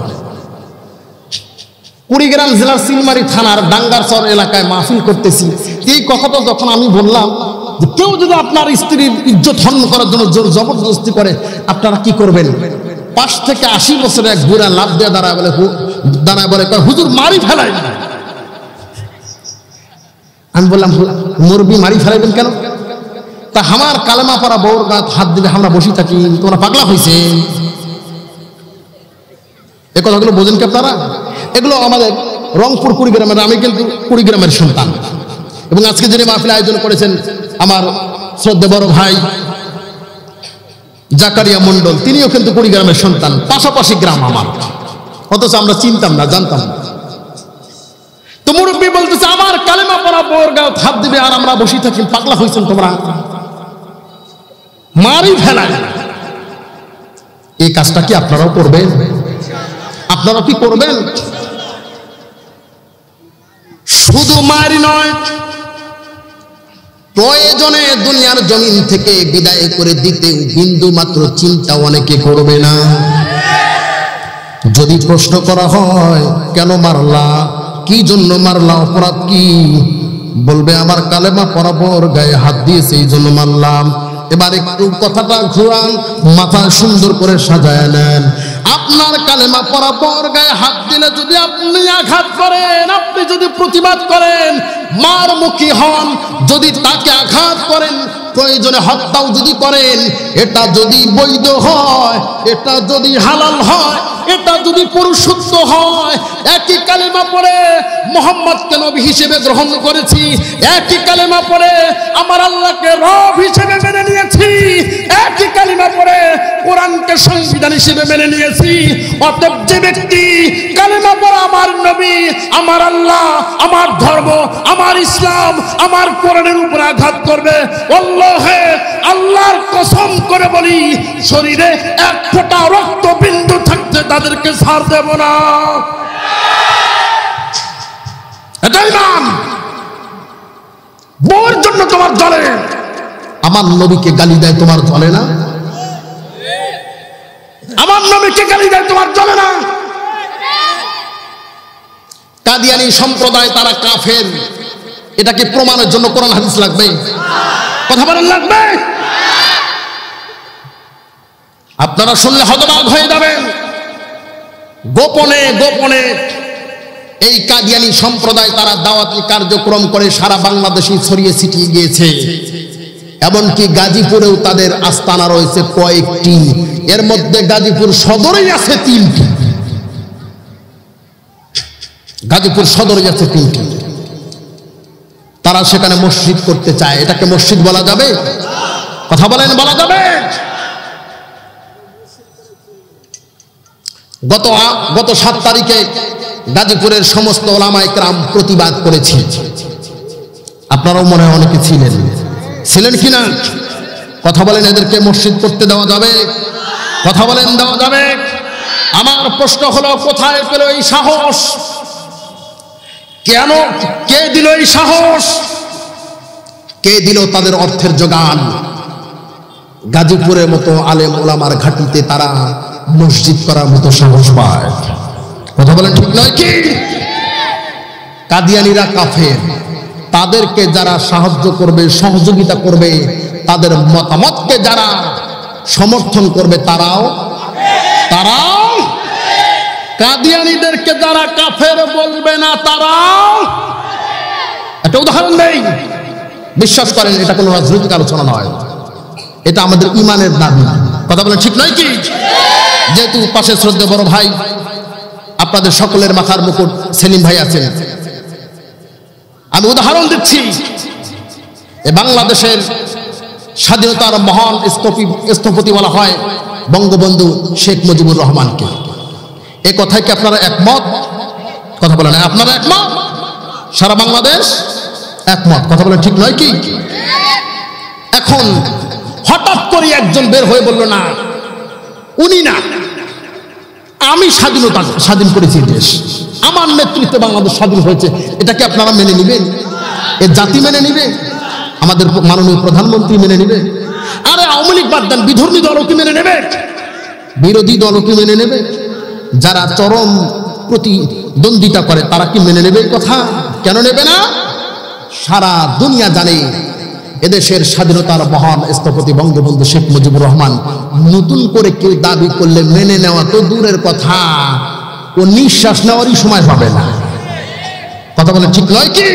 কুড়িগ্রাম জেলার সিলমারি থানার ডাঙ্গারচর এলাকায় মাহফিল করতেছি। এই কথাটা যখন আমি বললাম যে কেউ যদি আপনার স্ত্রীর ইজ্জত হনন করার জন্য জোর জবরদস্তি করে আপনারা কি করবেন? পাশ থেকে 80 বছরের এক বুড়া লাভ দিয়ে দাঁড়ায় বলে হুজুর মারি ফেলাই। আমি বললাম মুরবি মারি ফেলাইবেন কেন? তা আমার কালেমা পড়া বউর গায়ে হাত দিলে আমরা বসে থাকি, তোমরা পাগলা হয়েছে? এ কথাগুলো বোঝেন কি আপনারা? এগুলো আমাদের রংপুর কুড়িগ্রামের, আমি কিন্তু কুড়িগ্রামের সন্তান। এবং আজকে যিনি মাহফিল আয়োজন করেছেন আমার শ্রদ্ধা বড় ভাই জাকারিয়া মন্ডল, তিনিও কিন্তু কুড়িগ্রামের সন্তান, পাশাপাশি গ্রাম আমার, অথচ আমরা চিনতাম না, জানতাম না। তো মুরব্বী বলতেছে আমার কালেমা পড়া বউর গায়ে হাত দিবে আর আমরা বসে থাকি, পাগলা হয়েছেন তোমরা, মারি ফেলায়। এই কাজটা কি আপনারাও করবেন? আপনারা কি করবেন? শুধু মারি নয়, প্রয়োজনে দুনিয়ার জমিন থেকে বিদায় করে দিতেও বিন্দু মাত্র চিন্তা অনেকে করবে না। যদি প্রশ্ন করা হয় কেন মারলা, কি জন্য মারলা, অপরাধ কি? বলবে আমার কালেমা পড়া বউর গায়ে হাত দিয়েছে এই জন্য মারলাম। এবার একটু কথাটা ঘুরান, মাথা সুন্দর করে সাজায় নেন। আপনার কালেমা পড়া বউর গায়ে হাত দিলে যদি আপনি আঘাত করেন, আপনি যদি প্রতিবাদ করেন, মার মুখী হন, যদি তাকে আঘাত করেন প্রয়োজনে হত্যাও যদি করেন, এটা যদি বৈধ হয়, এটা যদি হালাল হয়, এটা যদি পরিশুদ্ধ হয়, একই কালেমা পড়ে মুহাম্মদকে নবী হিসেবে গ্রহণ করেছি, একই কালেমা পড়ে আমার আল্লাহকে রব হিসেবে মেনে নিয়েছি, একই কালেমা পড়ে কোরআনকে সংবিধান হিসেবে মেনে নিয়েছি। অতএব যে ব্যক্তি কালেমা পড়ে আমার নবী, আমার আল্লাহ, আমার ধর্ম, আমার ইসলাম, আমার কোরআনের উপর আঘাত করবে, আল্লাহে আল্লাহর কসম করে বলি শরীরে এক ফোঁটা রক্ত বিন্দু থাকতে তাদেরকে ছাড় দেব না। এটাই নাম। বউর জন্য তোমার জ্বলে, আমার নবীকে গালি দেয় তোমার জ্বলে না? আমার নবীকে গালি দেয় তোমার জ্বলে না? কাদিয়ানী সম্প্রদায় তারা কাফের, এটাকে প্রমাণের জন্য কোরআন হাদিস লাগবে? কথা বলেন লাগবে? আপনারা শুনলে হতবাক হয়ে যাবেন। গোপনে গোপনে এই কাদিয়ানী সম্প্রদায় তারা দাওয়াতি কার্যক্রম করে সারা বাংলাদেশে ছড়িয়ে ছিটিয়ে গিয়েছে। এমনকি গাজীপুরেও তাদের আস্তানা রয়েছে কয়েকটি, এর মধ্যে গাজীপুর সদরেই আছে 3টি। গাজীপুর সদরে আছে 3টি। তারা সেখানে মসজিদ করতে চায়। এটাকে মসজিদ বলা যাবে? কথা বলেন, বলা যাবে? গত 7 তারিখে গাজীপুরের সমস্ত ওলামা ইকরাম প্রতিবাদ করেছি। আপনারাও মনে হয় অনেকে ছিলেন কিনা? কথা বলেন, এদেরকে মসজিদ করতে দেওয়া যাবে? কথা বলেন, দেওয়া যাবে? আমার প্রশ্ন হলো, কোথায় পেল এই সাহস? কেন? কে দিল এই সাহস? কে দিল তাদের অর্থের যোগান? গাজীপুরের মতো আলেম ওলামার ঘাটিতে তারা মসজিদ করার মতো সাহস পায়? কথা বলেন, ঠিক নয় কি? কাদিয়ানীরা কাফের, তাদেরকে যারা সাহায্য করবে, সহযোগিতা করবে, তাদের মতামতকে যারা সমর্থন করবে তারাও কাদিয়ানীদেরকে যারা কাফের বলবে না তারাও। একটা উদাহরণ দেই, বিশ্বাস করেন এটা কোনো রাজনৈতিক আলোচনা নয়, এটা আমাদের ইমানের দাবি। কথা বলেন, ঠিক নয় কি? যেহেতু পাশে শ্রদ্ধেয় বড় ভাই, আপনাদের সকলের মাথার মুকুট সেলিম ভাই আছেন, আমি উদাহরণ দিচ্ছি। বাংলাদেশের স্বাধীনতার মহান স্থপতি বলা হয় বঙ্গবন্ধু শেখ মুজিবুর রহমানকে। এ কথায় কি আপনারা একমত? কথা বলেন, আপনারা একমত? সারা বাংলাদেশ একমত। কথা বলেন, ঠিক নয় কি? এখন হঠাৎ করে একজন বের হয়ে বলল, না উনি না, আমি স্বাধীন করেছি দেশ, আমার নেতৃত্বে বাংলাদেশ স্বাধীন হয়েছে। এটাকে আপনারা মেনে নিবেন? এ জাতি মেনে নিবে? আমাদের মাননীয় প্রধানমন্ত্রী মেনে নিবে? আরে আওয়ামী লীগ বাদ দেন, বিধর্মী দলও কি মেনে নেবে? বিরোধী দলও কি মেনে নেবে? যারা চরম প্রতিদ্বন্দ্বিতা করে তারা কি মেনে নেবে? কথা কেন নেবে না? সারা দুনিয়া জানে এদেশের স্বাধীনতার মহান স্থপতি বঙ্গবন্ধু শেখ মুজিবুর রহমান। নতুন করে কেউ দাবি করলে মেনে নেওয়া তো দূরের কথা, ও নিঃশ্বাস নেওয়ারই সময় পাবে না। কথা বলে, ঠিক নয় কি?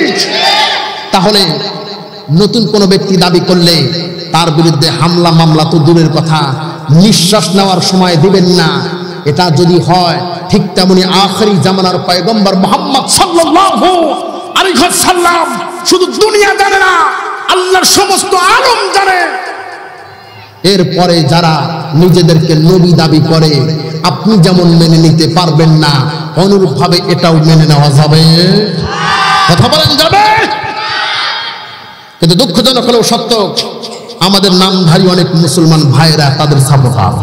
তাহলে নতুন কোনো ব্যক্তি দাবি করলে তার বিরুদ্ধে হামলা মামলা তো দূরের কথা, নিঃশ্বাস নেওয়ার সময় দিবেন না। এটা যদি হয় ঠিক তেমনি আখেরি জামানার পয়গম্বর মুহাম্মদ সাল্লাল্লাহু আলাইহি ওয়াসাল্লাম শুধু দুনিয়া জানে না, আল্লাহর সমস্ত আলম জানে। এরপরে যারা নিজেদেরকে নবী দাবি করে, আপনি যেমন মেনে নিতে পারবেন না, অনুরূপভাবে এটাও মেনে নেওয়া যাবে? কথা বলেন, যাবে? কিন্তু দুঃখজনক হলেও সত্য, আমাদের নামধারী অনেক মুসলমান ভাইরা তাদের সাপোর্টার,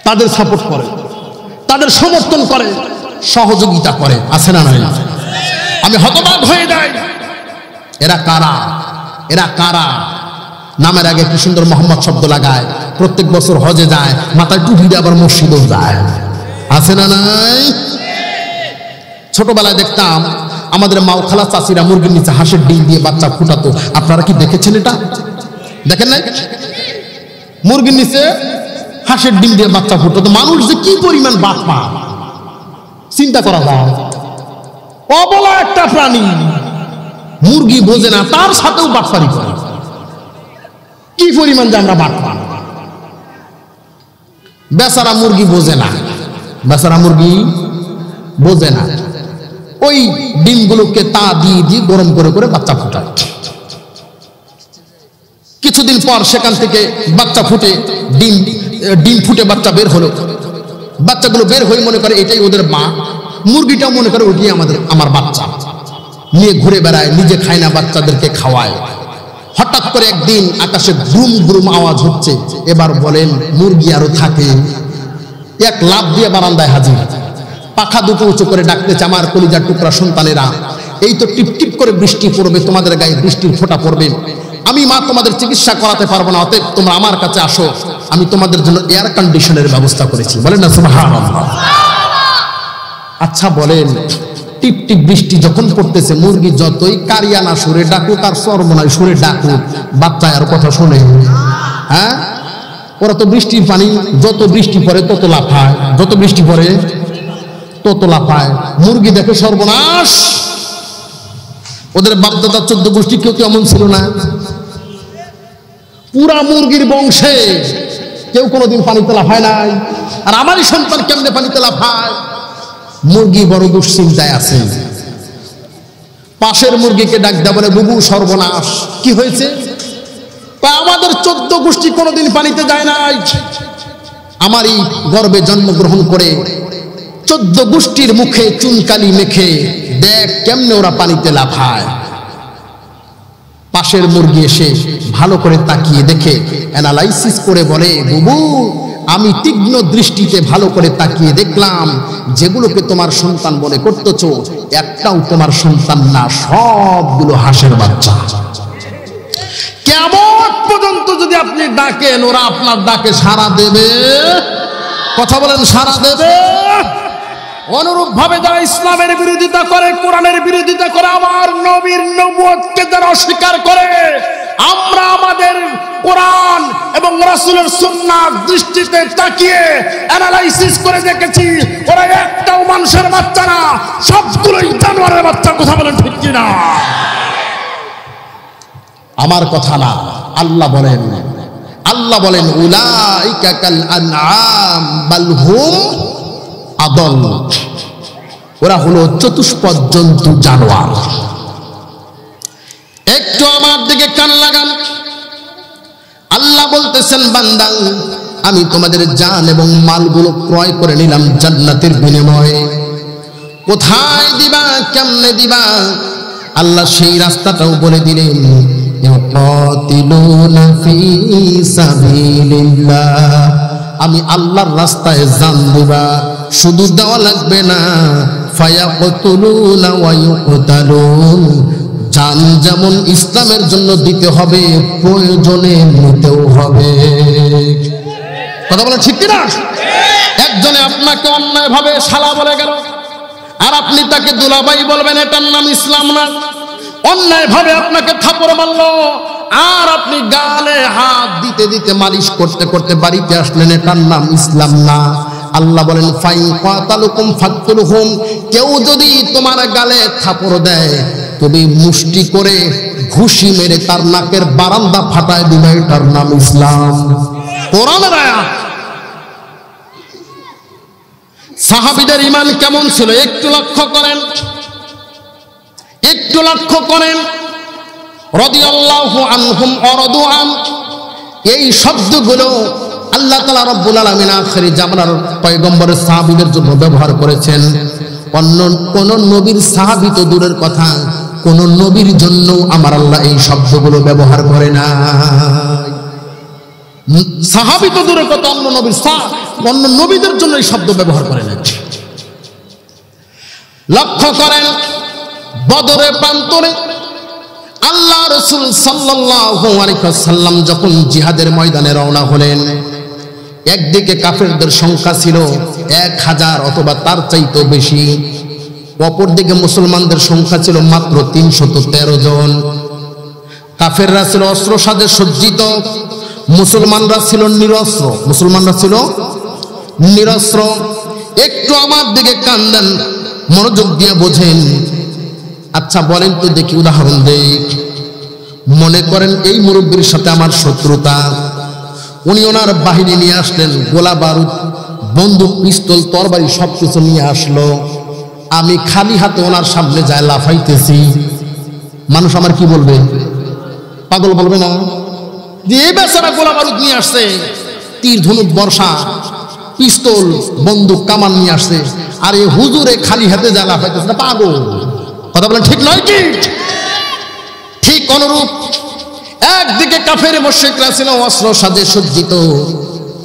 তাদের সাপোর্ট করে, তাদের সমর্থন করে, সহযোগিতা করে। আছে না নাই? আমি হতবাক হয়ে যাই। এরা কারা? এরা কারা? নামের আগে কি সুন্দর মোহাম্মদ শব্দ লাগায়, প্রত্যেক বছর হজে যায়, মাথায় টুপি দিয়ে আবার মসজিদেও যায়। আছে না নাই? ছোটবেলায় দেখতাম আমাদের মাওখালা চাচিরা মুরগির নিচে হাঁসের ডিম দিয়ে বাচ্চা ফুটাতো। আপনারা কি দেখেছেন? এটা দেখেন নাই? মুরগির নিচে হাঁসের ডিম দিয়ে বাচ্চা ফুটাতো। মানুষ যে কি পরিমাণ বাটপা চিন্তা করা যায়। অবলা একটা প্রাণী, মুরগি বোঝে না, তার সাথেও বাটপারি করে। কি পরিমাণ যে আমরা বাটপার। বেচারা মুরগি বোঝে না, বেচারা মুরগি বোঝে না, ওই ডিমগুলোকে তা দিয়ে দিয়ে গরম করে করে বাচ্চা ফোটায়। কিছুদিন পর সেখান থেকে বাচ্চা ফুটে ডিম ফুটে বাচ্চা বের হলো। বাচ্চাগুলো বের হয়ে মনে করে এটাই ওদের মা, মুরগিটাও মনে করে ওটাই আমার বাচ্চা, নিয়ে ঘুরে বেড়ায়, নিজে খায় না, বাচ্চাদেরকে খাওয়ায়। হঠাৎ করে একদিন আকাশে গ্রুম গ্রুম আওয়াজ হচ্ছে। এবার বলেন মুরগি আরো থাকে, এক লাফ দিয়ে বারান্দায় হাজির, পাখা দুটো উঁচু করে ডাকতেছে, আমার কলিজার টুকরা সন্তানেরা, এই তো টিপ টিপ করে বৃষ্টি পড়বে, তোমাদের গায়ে বৃষ্টির ফোঁটা পড়বে, আমি মা তোমাদের চিকিৎসা করাতে পারবো না, অতএব তোমরা আমার কাছে আসো, আমি তোমাদের জন্য এয়ার কন্ডিশনের ব্যবস্থা করেছি। বলেন না সুবহানাল্লাহ। আচ্ছা বলেন, টিপ টিপ বৃষ্টি যখন পড়তেছে, মুরগি যতই কারিয়ানা সুরে ডাকুক আর সর্বনায় সুরে ডাকুক, বাচ্চা আর কথা শোনে? হ্যাঁ, ওরা তো বৃষ্টির পানি, যত বৃষ্টি পড়ে তত লাফায়, যত বৃষ্টি পড়ে তত লাফায়। মুরগি দেখে সর্বনাশ। ওদের বাপদাদা 14 গোষ্ঠী কেউ এমন ছিল না। পুরা মুরগির বংশে কেউ কোনোদিন পানিতে লাফায় নাই, আর আমারই সন্তান কেমনে পানিতে লাফায়? মুরগি বড় দুশ্চিন্তায় আছে। পাশের মুরগিকে ডাক দেয়া বলে, বুবু সর্বনাশ, কি হয়েছে? আমাদের 14 গোষ্ঠী কোনোদিন পানিতে যায় নাই, আমারই গর্ভে জন্মগ্রহণ করে 14 গোষ্ঠীর মুখে চুনকালি মেখে দেখ কেমনে ওরা পানিতে লাফায়। পাশের মুরগি এসে ভালো করে তাকিয়ে দেখে অ্যানালাইসিস করে বলে, বুবু আমি তীক্ষ্ণ দৃষ্টিতে ভালো করে তাকিয়ে দেখলাম, যেগুলোকে তোমার সন্তান মনে করতেছ একটাও তোমার সন্তান না, সবগুলো হাঁসের বাচ্চা। কিয়ামত পর্যন্ত যদি আপনি ডাকেন, ওরা আপনার ডাকে সাড়া দেবে? কথা বলেন, সাড়া দেবে? অনুরূপ ভাবে যারা ইসলামের বিরোধিতা করে, কোরআনের বিরোধিতা করে, আমার নবীর নবুয়তকে যারা অস্বীকার করে, আমরা আমাদের কোরআন এবং রাসূলের সুন্নাহ দৃষ্টিতে তাকিয়ে অ্যানালাইসিস করে দেখেছি, ওরা একটাও মানুষের বাচ্চা না, সবগুলোই জানোয়ারের বাচ্চা। কথা বলেন ঠিক কিনা? আমার কথা না, আল্লাহ বলেন, আল্লাহ বলেন উলাইকা কাল আনআম বাল হুম আদল, ওরা হলো চতুষ্পদ জন্তু, জানোয়ার। একটু আমার দিকে কান লাগান। আল্লাহ বলতেছেন, বান্দা আমি তোমাদের জান এবং মালগুলো ক্রয় করে নিলাম জান্নাতের বিনিময়ে। কোথায় দিবা, কেমনে দিবা? আল্লাহ সেই রাস্তাটাও বলে দিলেন, ইউকাতিলুনা ফি সাবিলিল্লাহ, আমি আল্লাহর রাস্তায় জান দিবা, শুধু দেওয়া লাগবে না, ফায়াকতুলুনা ওয়া ইউকতালুন, জান যেমন ইসলামের জন্য দিতে হবে, প্রয়োজনে নিতেও হবে। কথা বলেন ঠিক কিনা? একজনে আপনাকে অন্যায় ভাবে শালা বলে গেল, আর আপনি তাকে দুলাভাই বলবেন, এটার নাম ইসলাম না। অন্যায় ভাবে আপনাকে থাপড় মারলো, আর আপনি গালে হাত দিতে দিতে মালিশ করতে করতে বাড়িতে আসলেন, এটার নাম ইসলাম না। আল্লাহ বলেন, ফাইন কাতালুকুম ফাকতুলহুম, কেউ যদি তোমার গালে থাপড় দেয়, তুমি মুষ্টি করে ঘুষি মেরে তার নাকের বারান্দা ফাটায় দিবে, এটার নাম ইসলাম। কোরআনের আয়াত। সাহাবীদের ঈমান কেমন ছিল একটু লক্ষ্য করেন, একটু লক্ষ্য করেন। রাদিয়াল্লাহু আনহুম ওয়া রাদু আন, এই শব্দগুলো আল্লাহ তাআলা রব্বুল আলামিন আখিরি জামানার পয়গম্বরের সাহাবীদের জন্য ব্যবহার করেছেন। অন্য কোন নবীর সাহাবী তো দূরের কথা, কোন নবীর জন্য আমার আল্লাহ এই শব্দগুলো ব্যবহার করে না। সাহাবী তো দূরের কথা, অন্য নবীদের জন্য এই শব্দ ব্যবহার করে না। লক্ষ্য করেন, বদরের প্রান্তরে আল্লাহ রাসূল সাল্লাল্লাহু আলাইহি ওয়াসাল্লাম যখন জিহাদের ময়দানে রওনা হলেন, একদিকে কাফেরদের সংখ্যা ছিল 1000 অথবা তার চাইতেও বেশি, অপরদিকে মুসলমানদের সংখ্যা ছিল মাত্র 313 জন। কাফেররা ছিল অস্ত্র সাজে সজ্জিত, মুসলমানরা ছিল নিরস্ত্র। মুসলমানরা ছিল নিরস্ত্র। একটু আমার দিকে কান দেন, মনোযোগ দিয়ে বোঝেন। আচ্ছা বলেন তো দেখি, উদাহরণ দেই, মনে করেন এই মুরব্বীর সাথে আমার শত্রুতা, উনি ওনার বাহিনী নিয়ে আসলেন, গোলা বারুদ, বন্দুক, পিস্তল, তরবারি সবকিছু নিয়ে আসলো। আমি খালি হাতে ওনার সামনে যায় লাফাইতেছি। মানুষ আমার কি বলবে? পাগল বলবে না? যে এই বেচারা গোলা বারুদ নিয়ে আসছে, তীর ধনুক বর্ষা পিস্তল বন্দুক কামান নিয়ে আসছে, আর এই হুজুরে খালি হাতে যায় লাফাইতেছে না, পাগল। কথা বলেন ঠিক নয় কি? ঠিক অনুরূপ একদিকে কাফের মুশরিকরা ছিল অস্ত্র সাজে সজ্জিত,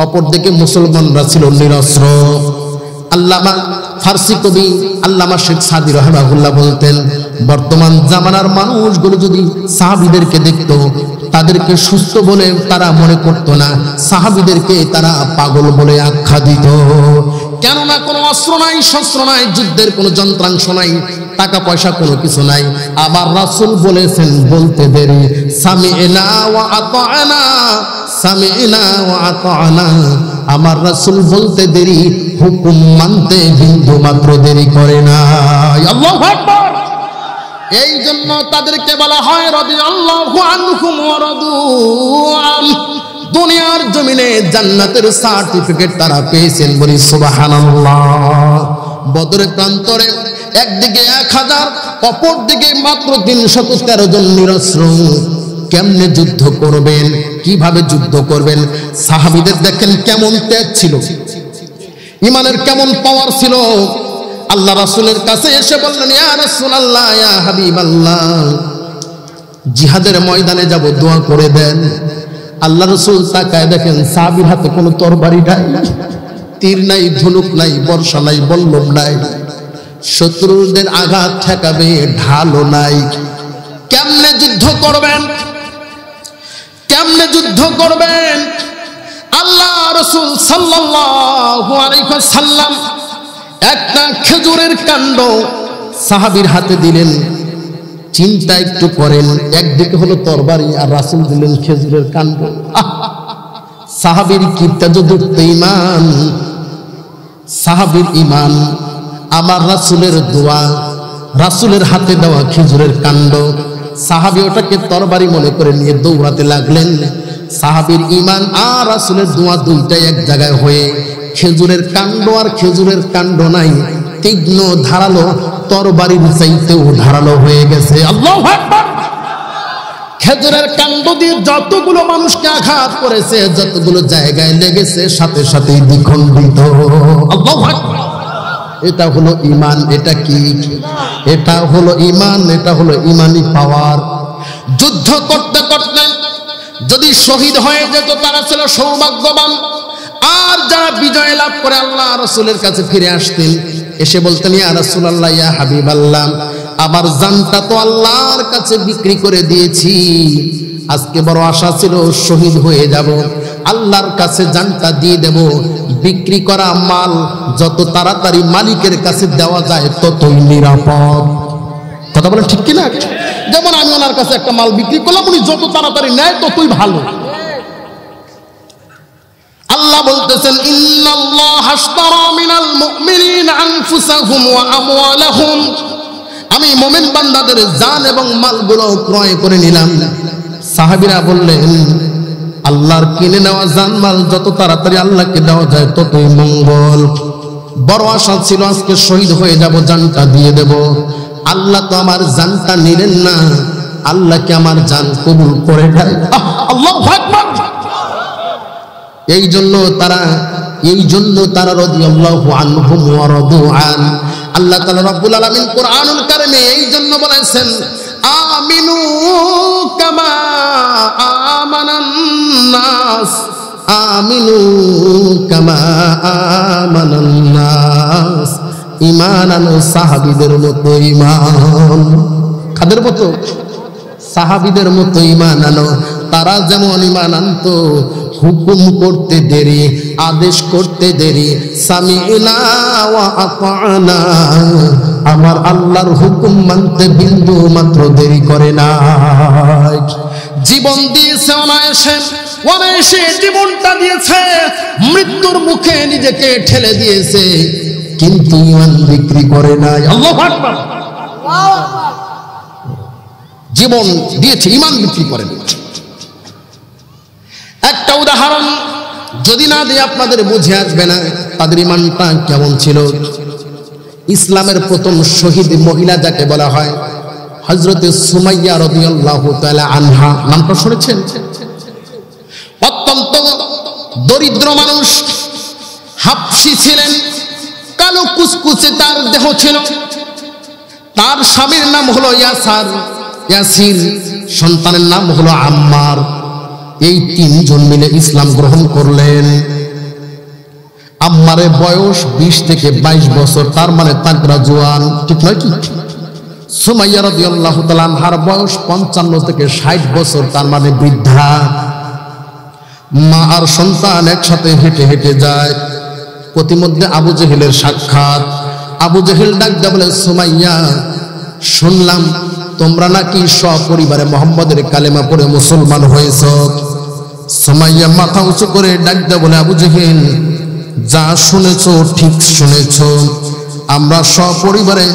অপরদিকে মুসলমানরা ছিল নিরস্ত্র। আল্লামা ফার্সি কবি আল্লামা শেখ সাদি রাহিমাহুল্লাহ বলতেন, বর্তমান জামানার মানুষগুলো যদি সাহাবীদেরকে দেখত, তাদেরকে সুস্থ বলে তারা মনে করত না, সাহাবীদেরকে তারা পাগল বলে আখ্যা দিত। কেননা কোনো অস্ত্র নাই, শস্ত্র নাই, যুদ্ধের কোনো যন্ত্রাংশ নাই, টাকা পয়সা কোনো কিছু নাই। আবার রাসূল বলেছেন, বলতে দেরি, সামি'না ওয়া আতা'না, সামি'না ওয়া আতা'না। আমার রাসূল বলতে দেরি, হুকুম মানতে বিন্দু মাত্র দেরি করে না। আল্লাহু আকবার। এই জন্য তাদেরকে বলা হয় রাদিয়াল্লাহু আনহুম ওয়া রাদু আন। দুনিয়ার জমিনে জান্নাতের সার্টিফিকেট তারা পেয়েছেন, বলি সুবহানাল্লাহ। বদরের প্রান্তরে একদিকে 1000, অপর দিকে মাত্র 313 জন নিরস্ত্র। কেমনে যুদ্ধ করবেন, কিভাবে যুদ্ধ করবেন? সাহাবীদের দেখেন কেমন তেজ ছিল, ইমানের কেমন পাওয়ার ছিল। আল্লাহ রাসূলের কাছে এসে বললেন, ইয়া রাসূলুল্লাহ, ইয়া হাবিবাল্লাহ, জিহাদের ময়দানে যাব, দোয়া করে দেন। আল্লাহ রাসূল তাকায় দেখেন সাহাবীর হাতে কোনো তরবারি নাই, তীর নাই, ধনুক নাই, বর্ষা নাই, বল্লম নাই, শত্রুদের আঘাত ঠেকাবে ঢালও নাই। কেমনে যুদ্ধ করবেন? কেমনে যুদ্ধ করবেন? আল্লাহ রাসূল সাল্লাল্লাহু আলাইহি ওয়াসাল্লাম একটা খেজুরের কাণ্ড সাহাবীর হাতে দিলেন। চিন্তা একটু করেন, একদিকে হলো তরবারি আর রাসূল দিলেন খেজুরের কাণ্ড। সাহাবীর কি তাজুদ্দুত ঈমান, সাহাবীর ঈমান। আমার রাসূলের দোয়া, রাসূলের হাতে দেওয়া খেজুরের কাণ্ড, সাহাবী ওটাকে তরবারি মনে করে নিয়ে দৌড়াতে লাগলেন। সাহাবীর ঈমান আর রাসূলের দোয়া দুইটাই এক জায়গায় হয়ে খেজুরের কাণ্ড আর খেজুরের কাণ্ড নাই, তীক্ষ্ণ ধারালো তরবারির চাইতেও ধারালো হয়ে গেছে। আল্লাহু আকবার। খেজুরের কাণ্ড দিয়ে যতগুলো মানুষকে আঘাত করেছে, যতগুলো জায়গায় লেগেছে, সাথে সাথেই দ্বিখণ্ডিত। আল্লাহু আকবার। এটা হলো ঈমান। এটা কি? এটা হলো ঈমান, এটা হলো ঈমানি পাওয়ার। যুদ্ধ করতে করতে যদি শহীদ হয়ে যেত তারা ছিল সৌভাগ্যবান, আর যারা বিজয় লাভ করে আল্লাহ রাসূলের কাছে ফিরে আসতেন, এসে বলতেন, ইয়া রাসূলুল্লাহ, ইয়া হাবিবাল্লাহ, আমার জানটা তো আল্লাহর কাছে বিক্রি করে দিয়েছি, আজকে বড় আশা ছিল শহীদ হয়ে যাব, আল্লাহর কাছে জানটা দিয়ে দেব। বিক্রি করা মাল যত তাড়াতাড়ি মালিকের কাছে দেওয়া যায় ততই নিরাপদ। কথা বলেন ঠিক কিনা? যেমন আমি ওনার কাছে একটা মাল বিক্রি করলাম, উনি যত তাড়াতাড়ি নেয় ততই ভালো। আল্লাহ বলতেছেন, ইন্নাল্লাহা আশতারা মিনাল মুমিনিনা আনফুসাহুম ওয়া আমওয়ালাহুম, আমি মুমিন বান্দাদের জান এবং মালগুলো ক্রয় করে নিলাম। সাহাবীরা বললেন, আল্লাহর কিনে নেওয়া জান মাল যত তাড়াতাড়ি আল্লাহকে দেওয়া যায় ততই মঙ্গল। বড় আশা ছিল আজকে শহীদ হয়ে যাব, জানটা দিয়ে দেব। আল্লাহ তো আমার জানটা নিলেন না, আল্লাহকে আমার জান কবুল করে দেয়। আল্লাহু আকবার। এই জন্য তারা রাদিয়াল্লাহু আনহুম ওয়া রাদু আন। আল্লাহ তাআলা রব্বুল আলামিন কুরআনুল কারীমে এই জন্য বলেছেন, আমিনু কামা আমানান নাস, আমিনু কামা আমানান নাস। ঈমান আনো সাহাবীদের মতো ঈমান। কাদের মতো? সাহাবীদের মতো ঈমান আনো। তারা যেমন ঈমান আনতো, হুকুম করতে দেরি, আদেশ করতে দেরি, সামি'না ওয়া আতা'না, আমার আল্লাহর হুকুম মানতে বিন্দু মাত্র দেরি করে না। জীবন দিয়েছে অনায়াসে, অনায়াসে জীবনটা দিয়েছে, মৃত্যুর মুখে নিজেকে ঠেলে দিয়েছে, কিন্তু ঈমান বিক্রি করে নাই। আল্লাহু আকবার। জীবন দিয়েছে, ইমান বিক্রি করেন। একটা উদাহরণ যদি না দিয়ে আপনাদের বুঝে আসবে না তাদের ইমানটা কেমন ছিল। ইসলামের প্রথম শহীদ মহিলা যাকে বলা হয় হযরতে সুমাইয়া রাদিয়াল্লাহু তাআলা আনহা, নামটা শুনেছেন? অত্যন্ত দরিদ্র মানুষ, হাবশী ছিলেন, কালো কুচকুচে তার দেহ ছিল। তার স্বামীর নাম হলো ইয়াসির, সন্তানের নাম হলো আম্মার। এই তিনজন মিলে ইসলাম গ্রহণ করলেন। আম্মারের বয়স 20 থেকে 22 বছর, তার মানে তাগড়া জোয়ান, ঠিক নয় কি? সুমাইয়া রাদিয়াল্লাহু তাআলা আনহার বয়স 55 থেকে 60 বছর, তার মানে বৃদ্ধা। মা আর সন্তান একসাথে হেঁটে হেঁটে যায়। প্রতিমধ্যে আবু জেহেলের সাক্ষাৎ। আবু জেহেল ডাক দিয়ে বলে, সুমাইয়া, শুনলাম তোমরা নাকি সপরিবারে মুহাম্মদের কালেমা পড়ে মুসলমান হয়েছ। সুমাইয়া মাথা উঁচু করে ডাক দিয়ে বলে, আবু জেহেল, যা শুনেছ ঠিক শুনেছ। আমরা সপরিবারে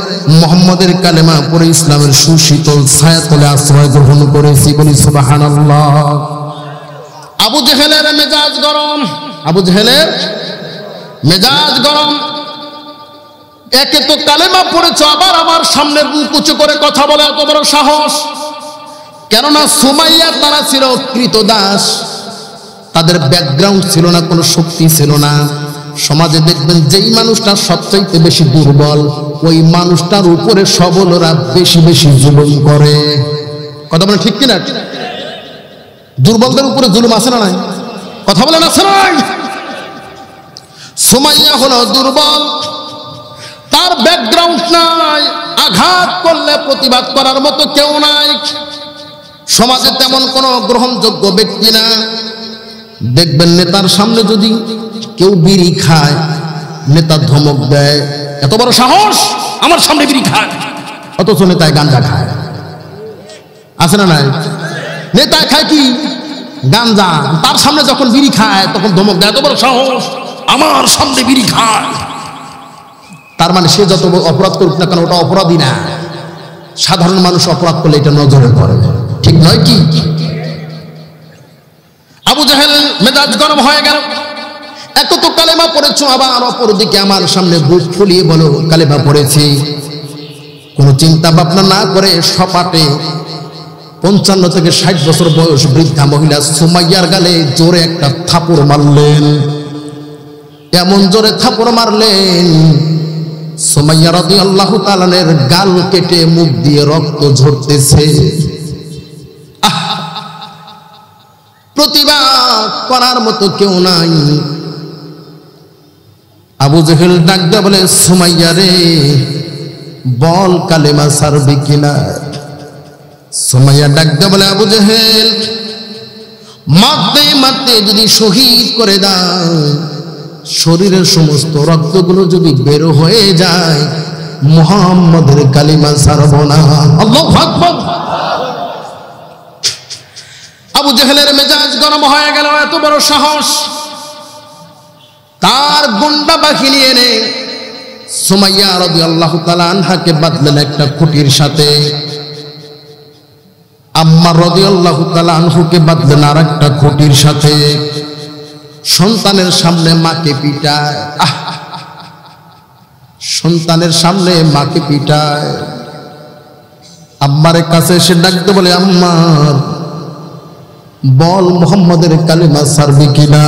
মুহাম্মদের কালেমা পড়ে ইসলামের সুশীতল ছায়াতলে আশ্রয় গ্রহণ করেছি। বলি সুবহানাল্লাহ। আবু জেহেলের মেজাজ গরম, আবু জেহেলের মেজাজ গরম। একে তো কালেমা পড়েছ, আবার আমার সামনে মুখ উঁচু করে কথা বলে, এত বড় সাহস! কেননা সুমাইয়া তারা ছিল কৃতদাস, তাদের ব্যাকগ্রাউন্ড ছিল না, কোনো শক্তি ছিল না। সমাজে দেখবেন যেই মানুষটা সবচাইতে বেশি দুর্বল, ওই মানুষটার উপরে সবলরা বেশি বেশি জুলুম করে। কথা বলে ঠিক কিনা? দুর্বলদের উপরে জুলুম আছে না নাই? কথা বলেন আছে না নাই? সুমাইয়া হলো দুর্বল, তার ব্যাকগ্রাউন্ড নাই, আঘাত করলে প্রতিবাদ করার মতো কেউ নাই, সমাজে তেমন কোনো গ্রহণযোগ্য ব্যক্তি না। দেখবেন নেতার সামনে যদি কেউ বিড়ি খায়, নেতা ধমক দেয়, এত বড় সাহস আমার সামনে বিড়ি খায়, অথচ নেতায় গাঞ্জা খায়। আছে না নাই? নেতা খায় কি? গাঞ্জা। তার সামনে যখন বিড়ি খায় তখন ধমক দেয়, এত বড় সাহস আমার সামনে বিড়ি খায়। তার মানে সে যত অপরাধ করুক না কেন ওটা অপরাধী না। সাধারণ মানুষ অপরাধ করলে এটা নজরে পড়ে, ঠিক নয় কি? আবু জেহেল মেজাজ গরম হয়ে গেল। এত তো কালেমা পড়েছো, আবার অপরদিকে আমার সামনে বুক ফুলিয়ে বলো কালেমা পড়েছি। কোনো চিন্তা ভাবনা না করে সপাটে 55 থেকে 60 বছর বয়স বৃদ্ধা মহিলা সুমাইয়ার গালে জোরে একটা থাপড় মারলেন। এমন জোরে থাপড় মারলেন, সুমাইয়া রাদিয়াল্লাহু তাআলার গাল কেটে মুখ দিয়ে রক্ত ঝরতেছে। প্রতিবাদ করার মতো কেউ নাই। আবু জেহেল ডাক দিয়ে বলে, সুমাইয়া রে, বল কালেমা ছাড়বি কিনা? সুমাইয়া ডাক দিয়ে বলে, আবু জেহেল, মারতে মারতে যদি শহীদ করে দাও, শরীরের সমস্ত রক্তগুলো যদি বের হয়ে যায়, মুহাম্মদের কালিমা ছাড়ব না। আল্লাহু আকবার। আবু জেহেলের মেজাজ গরম হয়ে গেল, এত বড় সাহস! তার গুন্ডা বাহিনী এনে সুমাইয়া রাদিয়াল্লাহু তাআলা আনহাকে বাঁধলেন একটা খুঁটির সাথে, আম্মার রাদিয়াল্লাহু তাআলা আনহুকে বাঁধলেন আর একটা খুঁটির সাথে। সন্তানের সামনে মাকে পিটায়, সন্তানের সামনে মাকে পিটায়। আম্মারের কাছে এসে ডাকতে বলে, আম্মার, বল মুহাম্মদের কালেমা ছাড়বি কিনা?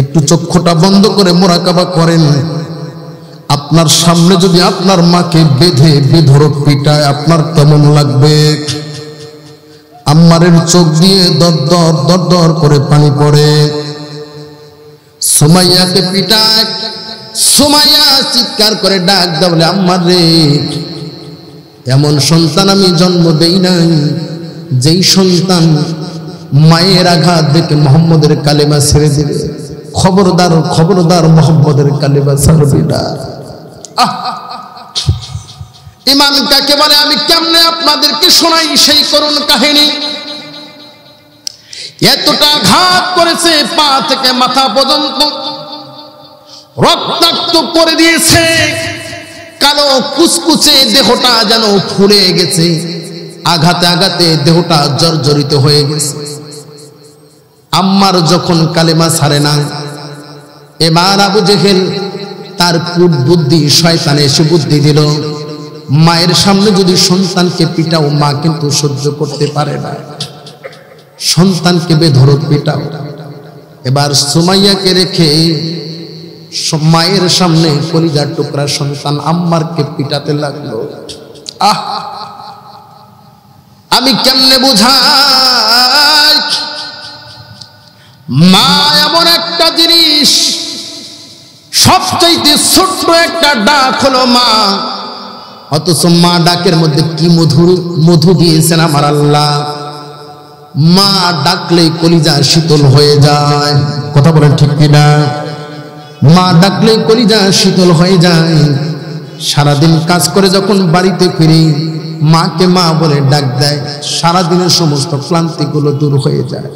একটু চক্ষুটা বন্ধ করে মুরাকাবা করেন। আপনার সামনে যদি আপনার মাকে বেঁধে বেধড়ক পিটায়, আপনার কেমন লাগবে? আম্মারের চোখ দিয়ে দরদর দরদর করে পানি পড়ে। সুমাইয়াকে পিটায়। সুমাইয়া চিৎকার করে ডাক দেয় বলে, আম্মার রে, এমন সন্তান আমি জন্ম দেই নাই যেই সন্তান মায়ের আঘাত দেখে মুহাম্মদের কালেমা ছেড়ে দিবে। খবরদার, খবরদার, মুহাম্মদের কালেমা ছাড়বি না। ঈমান কাকে বলে আমি কেমনে আপনাদেরকে শোনাই সেই করুণ কাহিনী। এতটা ঘাত করেছে, পা থেকে মাথা পর্যন্ত রক্তাক্ত করে দিয়েছে। কালো কুচকুচে দেহটা যেন ফুলে গেছে। আঘাতে আঘাতে দেহটা জর্জরিত হয়ে গেছে। আম্মার যখন কালেমা ছাড়ে না, এবার আবু জেহেল তার কূট বুদ্ধি, শয়তান এসে বুদ্ধি দিল, মায়ের সামনে যদি সন্তানকে পিটাও, মা কিন্তু সহ্য করতে পারে না, সন্তানকে বেধড়ক পিটাও। এবার সুমাইয়াকে রেখে মায়ের সামনে কলিজার টুকরা সন্তান আম্মারকে পিটাতে লাগলো। আহ, আমি কেমনে বুঝাই, মা এমন একটা জিনিস, সবচাইতে ছোট্ট একটা ডাক হলো মা, অথচ মা ডাকের মধ্যে কি মধু দিয়েছেন আমার আল্লাহ। মা ডাকলেই কলিজা শীতল হয়ে যায়, কথা বলেন ঠিক কিনা? মা ডাকলেই কলিজা শীতল হয়ে যায়। সারাদিন কাজ করে যখন বাড়িতে ফিরি, মাকে মা বলে ডাক দেয়, সারাদিনের সমস্ত ক্লান্তিগুলো দূর হয়ে যায়।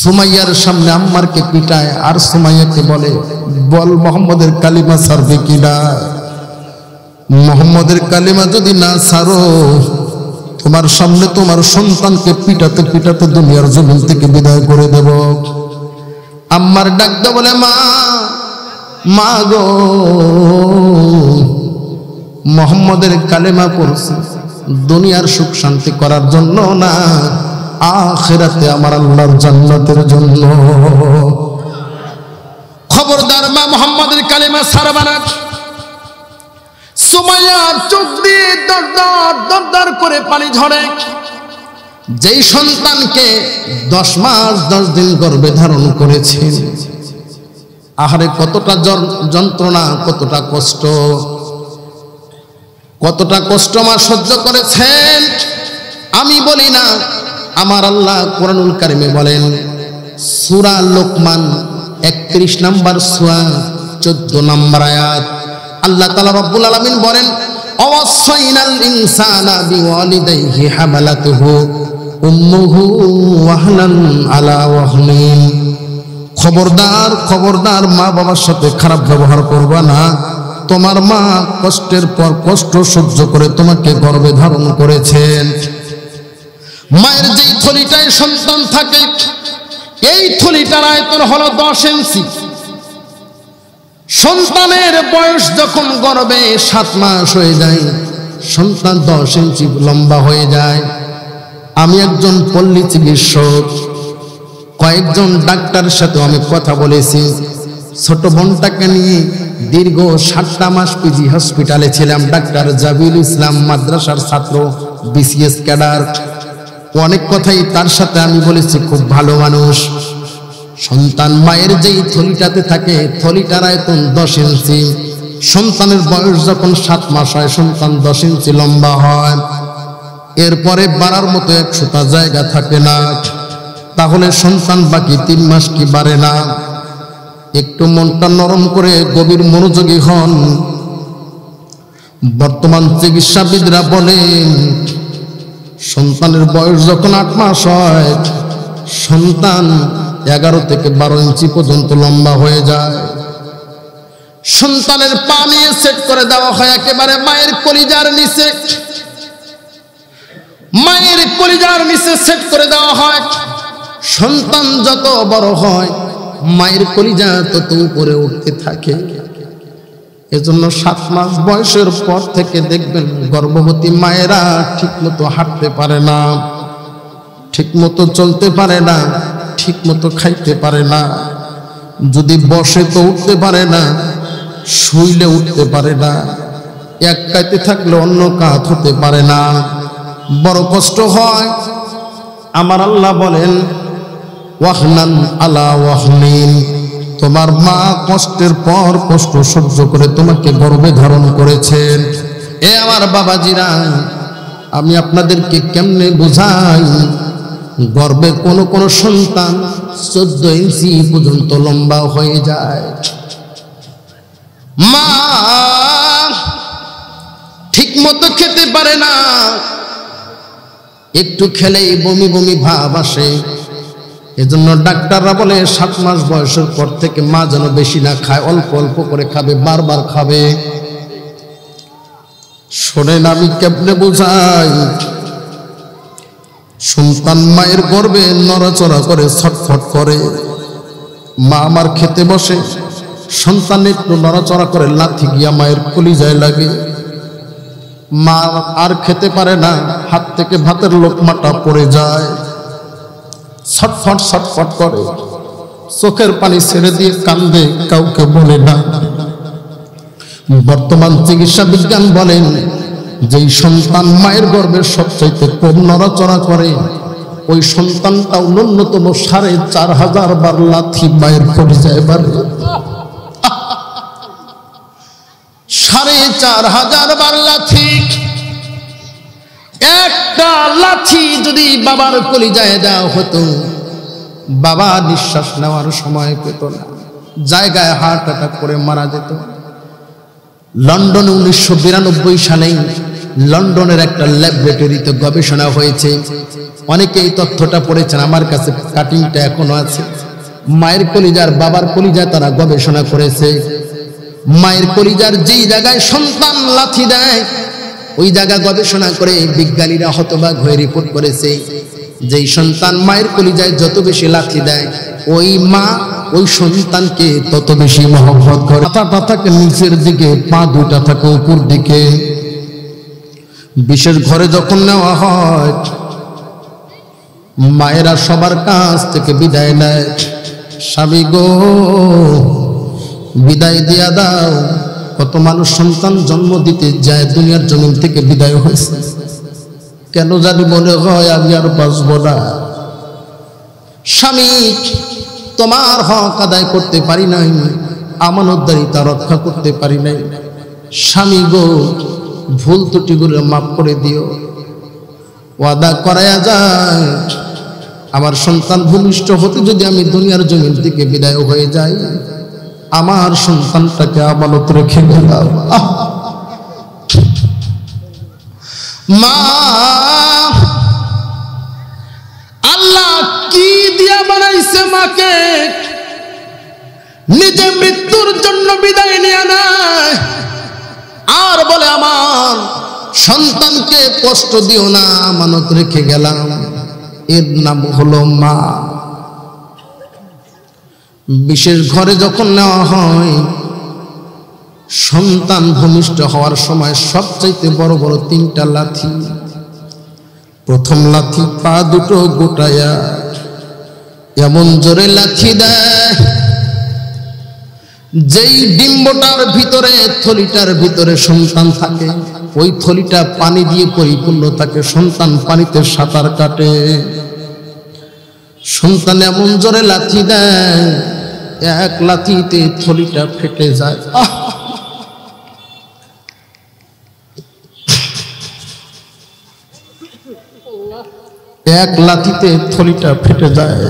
সুমাইয়ার সামনে আম্মারকে পিটায়, আর সুমাইয়াকে বলে, বল মোহাম্মদের কালিমা ছাড়বে কিনা? মোহাম্মদের কালিমা যদি না ছাড়ো, তোমার সামনে তোমার সন্তানকে পিটাতে পিটাতে দুনিয়ার জমিন থেকে বিদায় করে দেব। আম্মার ডাক দে বলে, মা, মা গো, মোহাম্মদের কালেমা পড়ছি দুনিয়ার সুখ শান্তি করার জন্য না, আখিরাতে আমার আল্লাহর জান্নাতের জন্য। খবরদার মা মোহাম্মদের কালেমা ছাড়বা না। সুমাইয়ার চোখ দিয়ে দরদর করে পানি ঝরে। যেই সন্তানকে 10 মাস 10 দিন গর্ভে ধারণ করেছেন, আহারে কতটা যন্ত্রণা, কতটা কষ্ট, কতটা কষ্ট মা সহ্য করেছেন। আমি বলি না, আমার আল্লাহ কোরআনুল কারিমে বলেন, সূরা লোকমান 31 নম্বর সূরা 14 নম্বর আয়াত, আল্লাহ তাআলা রব্বুল আলামিন বলেন, অওয়াসাইনাল ইনসানা বিওয়ালিদাইহি হামালাতুহু উম্মুহু ওয়াহনান আলা ওয়াহনিন। খবরদার, খবরদার, মা বাবার সাথে খারাপ ব্যবহার করবা না। তোমার মা কষ্টের পর কষ্ট সহ্য করে তোমাকে গর্ভে ধারণ করেছেন। মায়ের যেই থলিটায় সন্তান থাকে, এই থলিটার আয়তন হলো 10 ইঞ্চি। সন্তানের বয়স যখন গর্ভে 7 মাস হয়ে যায়, সন্তান 10 ইঞ্চি লম্বা হয়ে যায়। আমি একজন পল্লী চিকিৎসক, কয়েকজন ডাক্তারের সাথে আমি কথা বলেছি। ছোট বোনটাকে নিয়ে দীর্ঘ 7টা মাস পিজি হসপিটালে ছিলাম। ডাক্তার জাবিল ইসলাম, মাদ্রাসার ছাত্র, বিসিএস ক্যাডার। অনেক কথাই তার সাথে আমি বলেছি, খুব ভালো মানুষ। সন্তান মায়ের যেই থলিটাতে থাকে, থলিটার আয়তন 10 ইঞ্চি। সন্তানের বয়স যখন 7 মাস হয়, সন্তান 10 ইঞ্চি লম্বা হয়। এরপরে বাড়ার মতো 100টা জায়গা থাকে না। তাহলে সন্তান বাকি 3 মাস কি বাড়ে না? একটু মনটা নরম করে গভীর মনোযোগী হন। বর্তমান চিকিৎসাবিদরা বলেন, সন্তানের বয়স যখন 8 মাস হয়, সন্তান 11 থেকে 12 ইঞ্চি পর্যন্ত লম্বা হয়ে যায়। সন্তানের পা নিয়ে সেট করে দেওয়া হয় একেবারে মায়ের কলিজার নিচে। মায়ের কলিজার নিচে সেট করে দেওয়া হয়। সন্তান যত বড় হয়, মায়ের কলিজা তত উপরে উঠতে থাকে। এজন্য 7 মাস বয়সের পর থেকে দেখবেন গর্ভবতী মায়েরা ঠিক মতো হাঁটতে পারে না, ঠিক মতো চলতে পারে না, ঠিক মতো খাইতে পারে না। যদি বসে তো উঠতে পারে না, শুইলে উঠতে পারে না, এক কাঁধে থাকলে অন্য কাঁধ হতে পারে না। বড় কষ্ট হয়। আমার আল্লাহ বলেন, ওয়াহনান আলা ওয়াহনিন। তোমার মা কষ্টের পর কষ্ট সহ্য করে তোমাকে গর্ভে ধারণ করেছেন। এ আমার বাবাজিরা, আমি আপনাদেরকে কেমনে বোঝাই, গর্ভে কোন সন্তান 14 ইঞ্চি পর্যন্ত লম্বা হয়ে যায়। মা ঠিক মতো খেতে পারে না, একটু খেলেই বমি বমি ভাব আসে। এজন্য ডাক্তাররা বলে 7 মাস বয়সের পর থেকে মা যেন বেশি না খায়, অল্প অল্প করে খাবে, বারবার খাবে। শোনেন আমি কেমনে বুঝাই, সন্তান মায়ের গর্ভে নড়াচড়া করে, ছটফট করে। মা আমার খেতে বসে, সন্তান একটু নড়াচড়া করে, লাথি গিয়া মায়ের কলিজায় লাগে। মা আর খেতে পারে না, হাত থেকে ভাতের লোকমাটা পড়ে যায়, ছটফট ছটফট করে, চোখের পানি ছেড়ে দিয়ে কান্দে, কাউকে বলে না। বর্তমান চিকিৎসা বিজ্ঞান বলেন যেই সন্তান মায়ের গর্ভে সবচাইতে কম নড়াচড়া করে, ওই সন্তানটাও ন্যূনতম ৪,৫০০ বার লাথি মায়ের কলিজায় বাড়ে। ৪,৫০০ বার লাথি। একটা লাথি যদি বাবার কলিজায় দেওয়া হতো, বাবা নিঃশ্বাস নেওয়ার সময় পেত না, জায়গায় হার্ট অ্যাটাক করে মারা যেত। লন্ডনে ১৯৯২ সালে লন্ডনের একটা ল্যাবরেটরিতে গবেষণা হয়েছে, অনেকে এই তথ্যটা পড়েছেন, আমার কাছে কাটিংটা এখনো আছে। মায়ের কলিজার বাবার কলিজায় তারা গবেষণা করেছে, মায়ের কলিজার যেই জায়গায় সন্তান লাথি দেয়, ওই জায়গা গবেষণা করে বিজ্ঞানীরা হতবাক হয়ে রিপোর্ট করেছে, যেই সন্তান মায়ের কলিজায় যত বেশি লাথি দেয়, ওই মা ওই সন্তানকে তত বেশি মহব্বত করে। মাথাটা থাকে নিচের দিকে, পা দুটা থাকে উপর দিকে। বিশেষ ঘরে যখন নেওয়া হয়, মায়েরা সবার কাছ থেকে বিদায় নেয়, স্বামী গো বিদায় দিয়া দাও। কত মানুষ সন্তান জন্ম দিতে যায়, দুনিয়ার জমিন থেকে বিদায় হয়েছে, কেন জানি মনে হয় আমি আর বাঁচব না। স্বামী তোমার হক আদায় করতে পারি নাই, আমানতদারিতা রক্ষা করতে পারি নাই, স্বামী গো ভুল ত্রুটিগুলো মাফ করে দিও। ওয়াদা করায়া যায়, আমার সন্তান ভূমিষ্ঠ হতে যদি আমি দুনিয়ার জমিন থেকে বিদায় হয়ে যাই, আমার সন্তানটাকে আমানত রেখে গেলাম। মা আল্লাহ কি দিয়া বানাইছে মাকে, নিজে মৃত্যুর জন্য বিদায় নিয়ে নেয়, আর বলে আমার সন্তানকে কষ্ট দিও না, আমানত রেখে গেলাম। এর নাম হলো মা। বিশেষ ঘরে যখন নেওয়া হয়, সন্তান ভূমিষ্ঠ হওয়ার সময় সবচাইতে বড় বড় 3টা লাথি। প্রথম লাথি পা দুটো গোটায়া এমন জোরে লাথি দেয়, যেই ডিম্বটার ভিতরে, থলিটার ভিতরে সন্তান থাকে, ওই থলিটা পানি দিয়ে পরিপূর্ণ থাকে, সন্তান পানিতে সাঁতার কাটে। সন্তান এমন জোরে লাথি দেয়, এক লাথিতে থলিটা ফেটে যায়। এক লাথিতে থলিটা ফেটে যায়।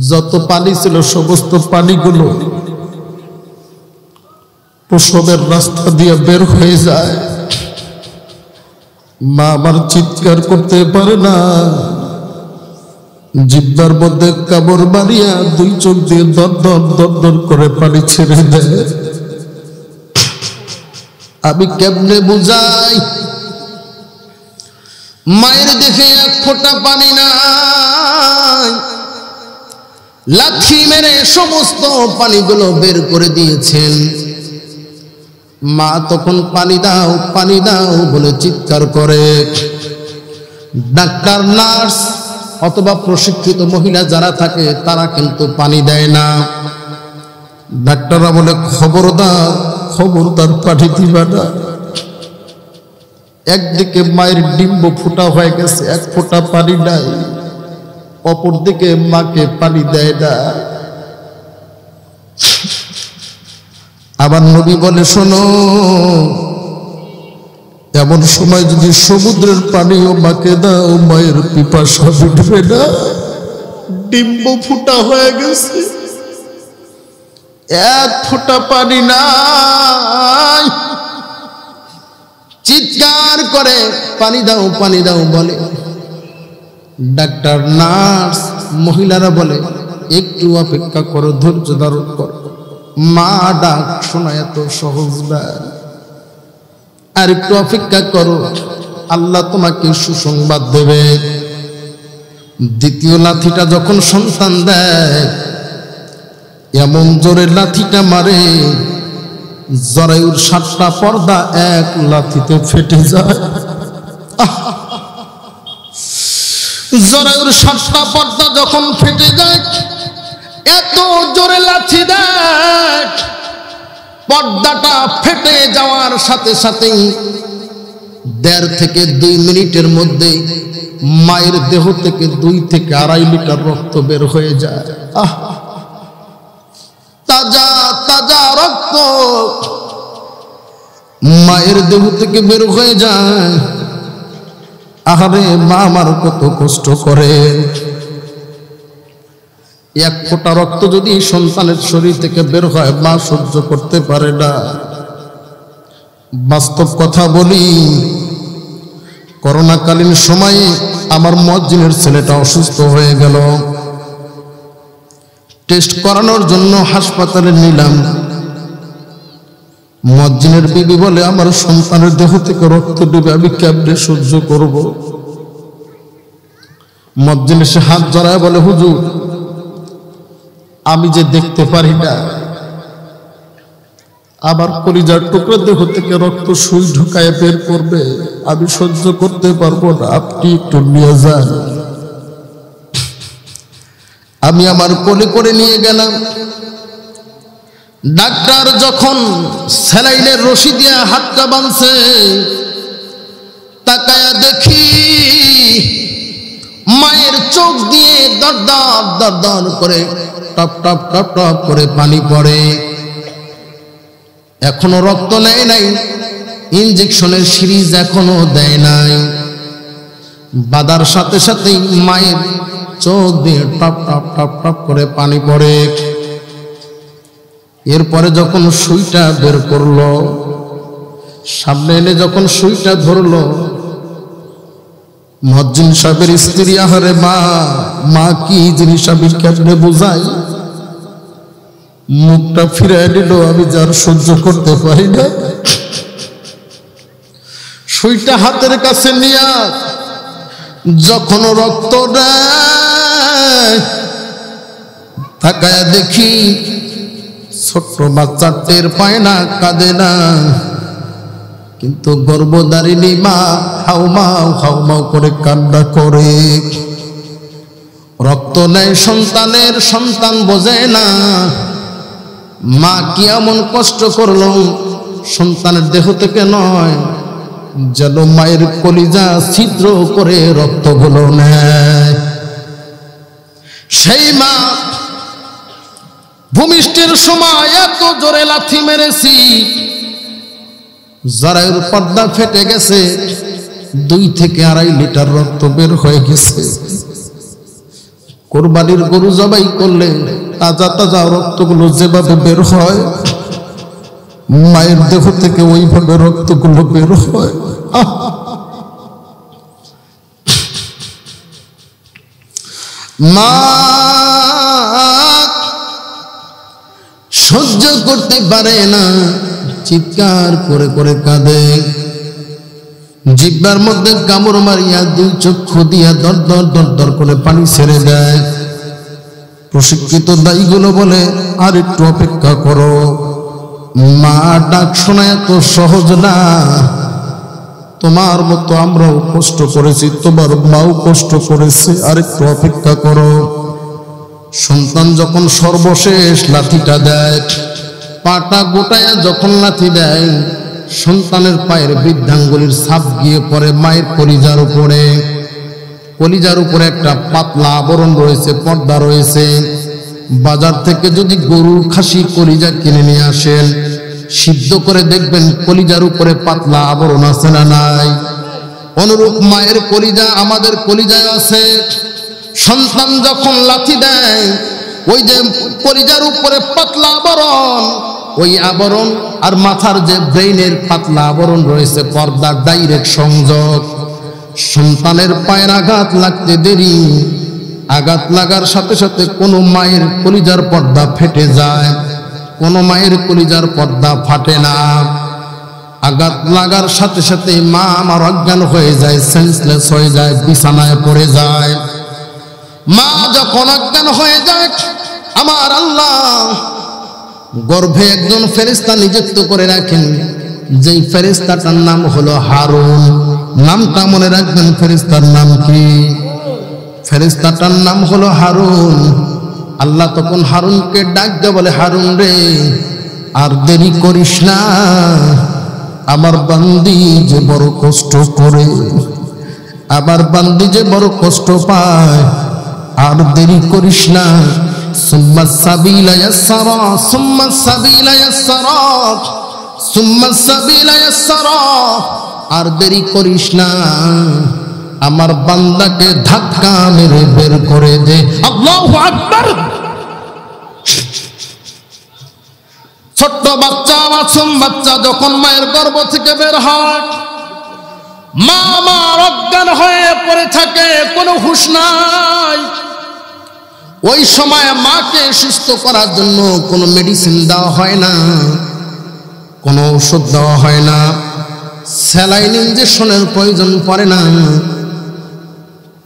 যত পানি ছিল সমস্ত পানিগুলো প্রসবের রাস্তা দিয়ে বের হয়ে যায়। মা আমার চিৎকার করতে পারে না, জিব্বার মধ্যে কামড় মারিয়া 2 চোখ দিয়ে দর করে পানি ছেড়ে দেয়। আমি কেমনে বুঝাই, মায়ের দেখে এক ফোঁটা পানি নাই, লাথি মেরে সমস্ত পানিগুলো বের করে দিয়েছেন। মা তখন পানি দাও বলে চিৎকার করে। ডাক্তার, নার্স অথবা প্রশিক্ষিত মহিলা যারা থাকে তারা কিন্তু পানি দেয় না। ডাক্তাররা বলে খবরদার পানি দিবা না। একদিকে মায়ের ডিম্ব ফোঁটা হয়ে গেছে, এক ফোঁটা পানি নাই, অপরদিকে মাকে পানি দেয় না। আবার নবী বলে, শোনো, এমন সময় যদি সমুদ্রের পানিও মাকে দাও, মায়ের পিপাসা মিটবে না। ডিম্ব ফোঁটা হয়ে গেছে, এক ফোঁটা পানি নাই, চিৎকার করে পানি দাও বলে। ডাক্তার, নার্স, মহিলারা বলে একটু অপেক্ষা করো, ধৈর্য ধারণ করো। মা ডাক শোনা এত সহজ না। আর একটু অপেক্ষা করো, আল্লাহ তোমাকে সুসংবাদ দেবে। দ্বিতীয় লাথিটা যখন সন্তান দেয়, এমন জোরে লাথিটা মারে, জরায়ুর 7টা পর্দা এক লাথিতে ফেটে যায়। জরায়ুর 7টা পর্দা যখন ফেটে যায়, এত জোরে লাথি দেয়, পর্দাটা ফেটে যাওয়ার সাথে সাথেই 1.5 থেকে 2 মিনিটের মধ্যে মায়ের দেহ থেকে 2 থেকে 2.5 লিটার রক্ত বের হয়ে যায়। তাজা তাজা রক্ত মায়ের দেহ থেকে বের হয়ে যায়। আহারে মা আমার কত কষ্ট করে। 1 ফোঁটা রক্ত যদি সন্তানের শরীর থেকে বের হয়, মা সহ্য করতে পারে না। বাস্তব কথা বলি, করোনাকালীন সময়ে আমার মুয়াজ্জিনের ছেলেটা অসুস্থ হয়ে গেল। টেস্ট করানোর জন্য হাসপাতালে নিলাম। মুয়াজ্জিনের বিবি বলে, আমার সন্তানের দেহ থেকে রক্ত ডুবে আমি কেমনে সহ্য করব? মুয়াজ্জিন এসে হাত জড়ায় বলে, হুজুর আমি যে দেখতে পারি না, আবার কলিজার টুকরো দেহ থেকে রক্ত সুই ঢুকায় বের করবে, আমি সহ্য করতে পারবো না, আপনি একটু নিয়ে যান। আমি আমার কোলে করে নিয়ে গেলাম। ডাক্তার যখন স্যালাইনের রশি দিয়ে হাতটা বাঁধছে, তাকায়া দেখি মায়ের চোখ দিয়ে দর দর দর দর করে টপ টপ টপ টপ করে পানি পড়ে। এখনো রক্ত নেয় নাই, ইনজেকশনের সিরিজ এখনো দেয় নাই। বাঁধার সাথে সাথেই মায়ের চোখ দিয়ে টপ টপ টপ টপ করে পানি পড়ে। এরপরে যখন সুইটা বের করলো, সামনে এনে যখন সুইটা ধরলো, মুয়াজ্জিন সাহেবের স্ত্রী, আহারে মা, মা কি জিনিস আমি কেমনে বুঝাই? মুখটা ফিরে নিল, আমি যার সহ্য করতে পারি না। সুইটা হাতের কাছে নিয়ে যখন রক্ত দেয়, তাকায়া দেখি ছোট্ট বাচ্চা টের পায় না, কাঁদে না, কিন্তু গর্ভধারিণী মা হাউমাউ হাউমাউ করে কান্না করে। রক্ত নেয় সন্তানের, সন্তান বোঝে না মা কি এমন কষ্ট করলো। সন্তানের দেহ থেকে নয়, যেন মায়ের কলিজা ছিদ্র করে রক্তগুলো নেয়। সেই মা ভূমিষ্ঠের সময় এত জোরে লাথি মেরেছি, জরায়ুর পর্দা ফেটে গেছে, 2 থেকে 2.5 লিটার রক্ত বের হয়ে গেছে। কোরবানির গরু জবাই করলে তাজা তাজা রক্তগুলো যেভাবে বের হয়, মায়ের দেহ থেকে ওইভাবে রক্তগুলো বের হয়। মা সহ্য করতে পারে না, চিৎকার করে করে কাঁদে। জিহ্বার মধ্যে কামড় মারিয়া 2 চক্ষু দিয়া দর দর দর দর করে পানি ছেড়ে দেয়। প্রশিক্ষিত দায়ীগুলো বলে, আর একটু অপেক্ষা করো, মা ডাক শোনা এত সহজ না। তোমার মতো আমরাও কষ্ট করেছি, তোমার মাও কষ্ট করেছে, আর একটু অপেক্ষা করো। সন্তান যখন সর্বশেষ লাথিটা দেয়, পাটা গোটায়া যখন লাথি দেয়, সন্তানের পায়ের বৃদ্ধাঙ্গুলির ছাপ গিয়ে পড়ে মায়ের কলিজার উপরে। কলিজার উপরে একটা পাতলা আবরণ রয়েছে, পর্দা রয়েছে। বাজার থেকে যদি গরু খাসি কলিজা কিনে নিয়ে আসেন, সিদ্ধ করে দেখবেন কলিজার উপরে পাতলা আবরণ আছে না নাই। অনুরূপ মায়ের কলিজা আমাদের কলিজায় আছে। সন্তান যখন লাথি দেয়, ওই যে কলিজার উপরে পাতলা আবরণ, ওই আবরণ আর মাথার যে ব্রেইনের পাতলা আবরণ রয়েছে, পর্দার ডাইরেক্ট সংযোগ। সন্তানের পায়ের আঘাত লাগতে দেরি, আঘাত লাগার সাথে সাথে কোনো মায়ের কলিজার পর্দা ফেটে যায়, কোনো মায়ের কলিজার পর্দা ফাটে না। আঘাত লাগার সাথে সাথে মা আমার অজ্ঞান হয়ে যায়, সেন্সলেস হয়ে যায়, বিছানায় পড়ে যায়। মা যখন অজ্ঞান হয়ে যায়, আমার আল্লাহ গর্ভে একজন ফেরেশতা নিযুক্ত করে রাখেন, যেই ফেরেশতাটার নাম হলো হারুন। নামটা মনে রাখবেন, ফেরেশতার নাম কি? ফেরেশতাটার নাম হলো হারুন। আল্লাহ তখন হারুনকে ডাক দিয়ে বলে, হারুন রে, আর দেরি করিস না, আমার বান্দি যে বড় কষ্ট করে, আবার বান্দি যে বড় কষ্ট পায়, আর দেরি করিস না। সুম্মা সাবিলা ইয়াসসারা, সুম্মা সাবিলা ইয়াসসারা, সুম্মা সাবিলা ইয়াসসারা, আর দেরি করিস না, আমার বান্দাকে ধাক্কা মেরে বের করে দে। আল্লাহু আকবার। ছোট্ট বাচ্চা, মাসুম বাচ্চা যখন মায়ের গর্ভ থেকে বের হয়, মা আমার অজ্ঞান হয়ে পড়ে থাকে, কোনো হুঁশ নাই। ওই সময় মাকে সুস্থ করার জন্য কোনো মেডিসিন দেওয়া হয় না, কোনো ওষুধ দেওয়া হয় না, স্যালাইন ইনজেকশনের প্রয়োজন পড়ে না।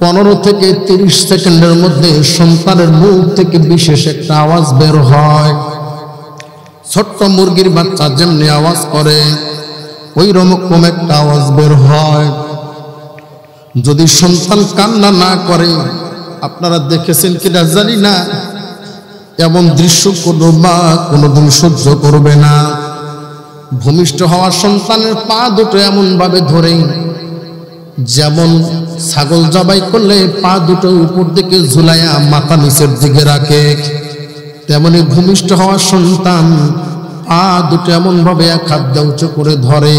15 থেকে 30 সেকেন্ডের মধ্যে সন্তানের মুখ থেকে বিশেষ একটা আওয়াজ বের হয়। ছোট্ট মুরগির বাচ্চা যেমনি আওয়াজ করে, ওই রকম একটা আওয়াজ বের হয়। যদি সন্তান কান্না না করে, আপনারা দেখেছেন কিনা জানি না, এমন দৃশ্য কোনো মা কোনোদিন সহ্য করবে না। ভূমিষ্ঠ হওয়া সন্তানের পা দুটো এমন ভাবে ধরে, যেমন ছাগল জবাই করলে পা দুটো উপর দিকে ঝুলাইয়া মাথা নিচের দিকে রাখে, তেমনি ভূমিষ্ঠ হওয়া সন্তান পা দুটো এমন ভাবে এক হাত দিয়ে উঁচু করে ধরে,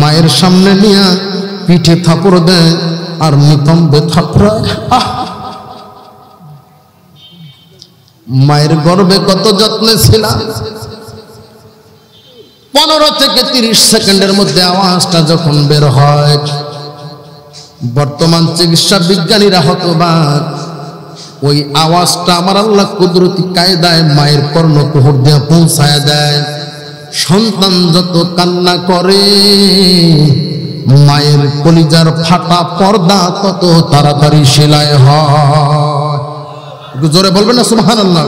মায়ের সামনে নিয়ে পিঠে থাপড় দেয় আর নিতম্বে থাপড়ায়। মায়ের গর্ভে কত যত্নে ছিলাম। 15 থেকে 30 সেকেন্ডের মধ্যে আওয়াজটা যখন বের হয়, বর্তমান চিকিৎসা বিজ্ঞানীরা হতবাক। ওই আওয়াজটা আমার আল্লাহ কুদরতি কায়দায় মায়ের কর্ণকুহর দিয়ে পৌঁছায় দেয়। সন্তান যত কান্না করে, মায়ের কলিজার ফাটা পর্দা তত তাড়াতাড়ি সেলাই হয়। একটু জোরে বলবেন না সুবহানাল্লাহ।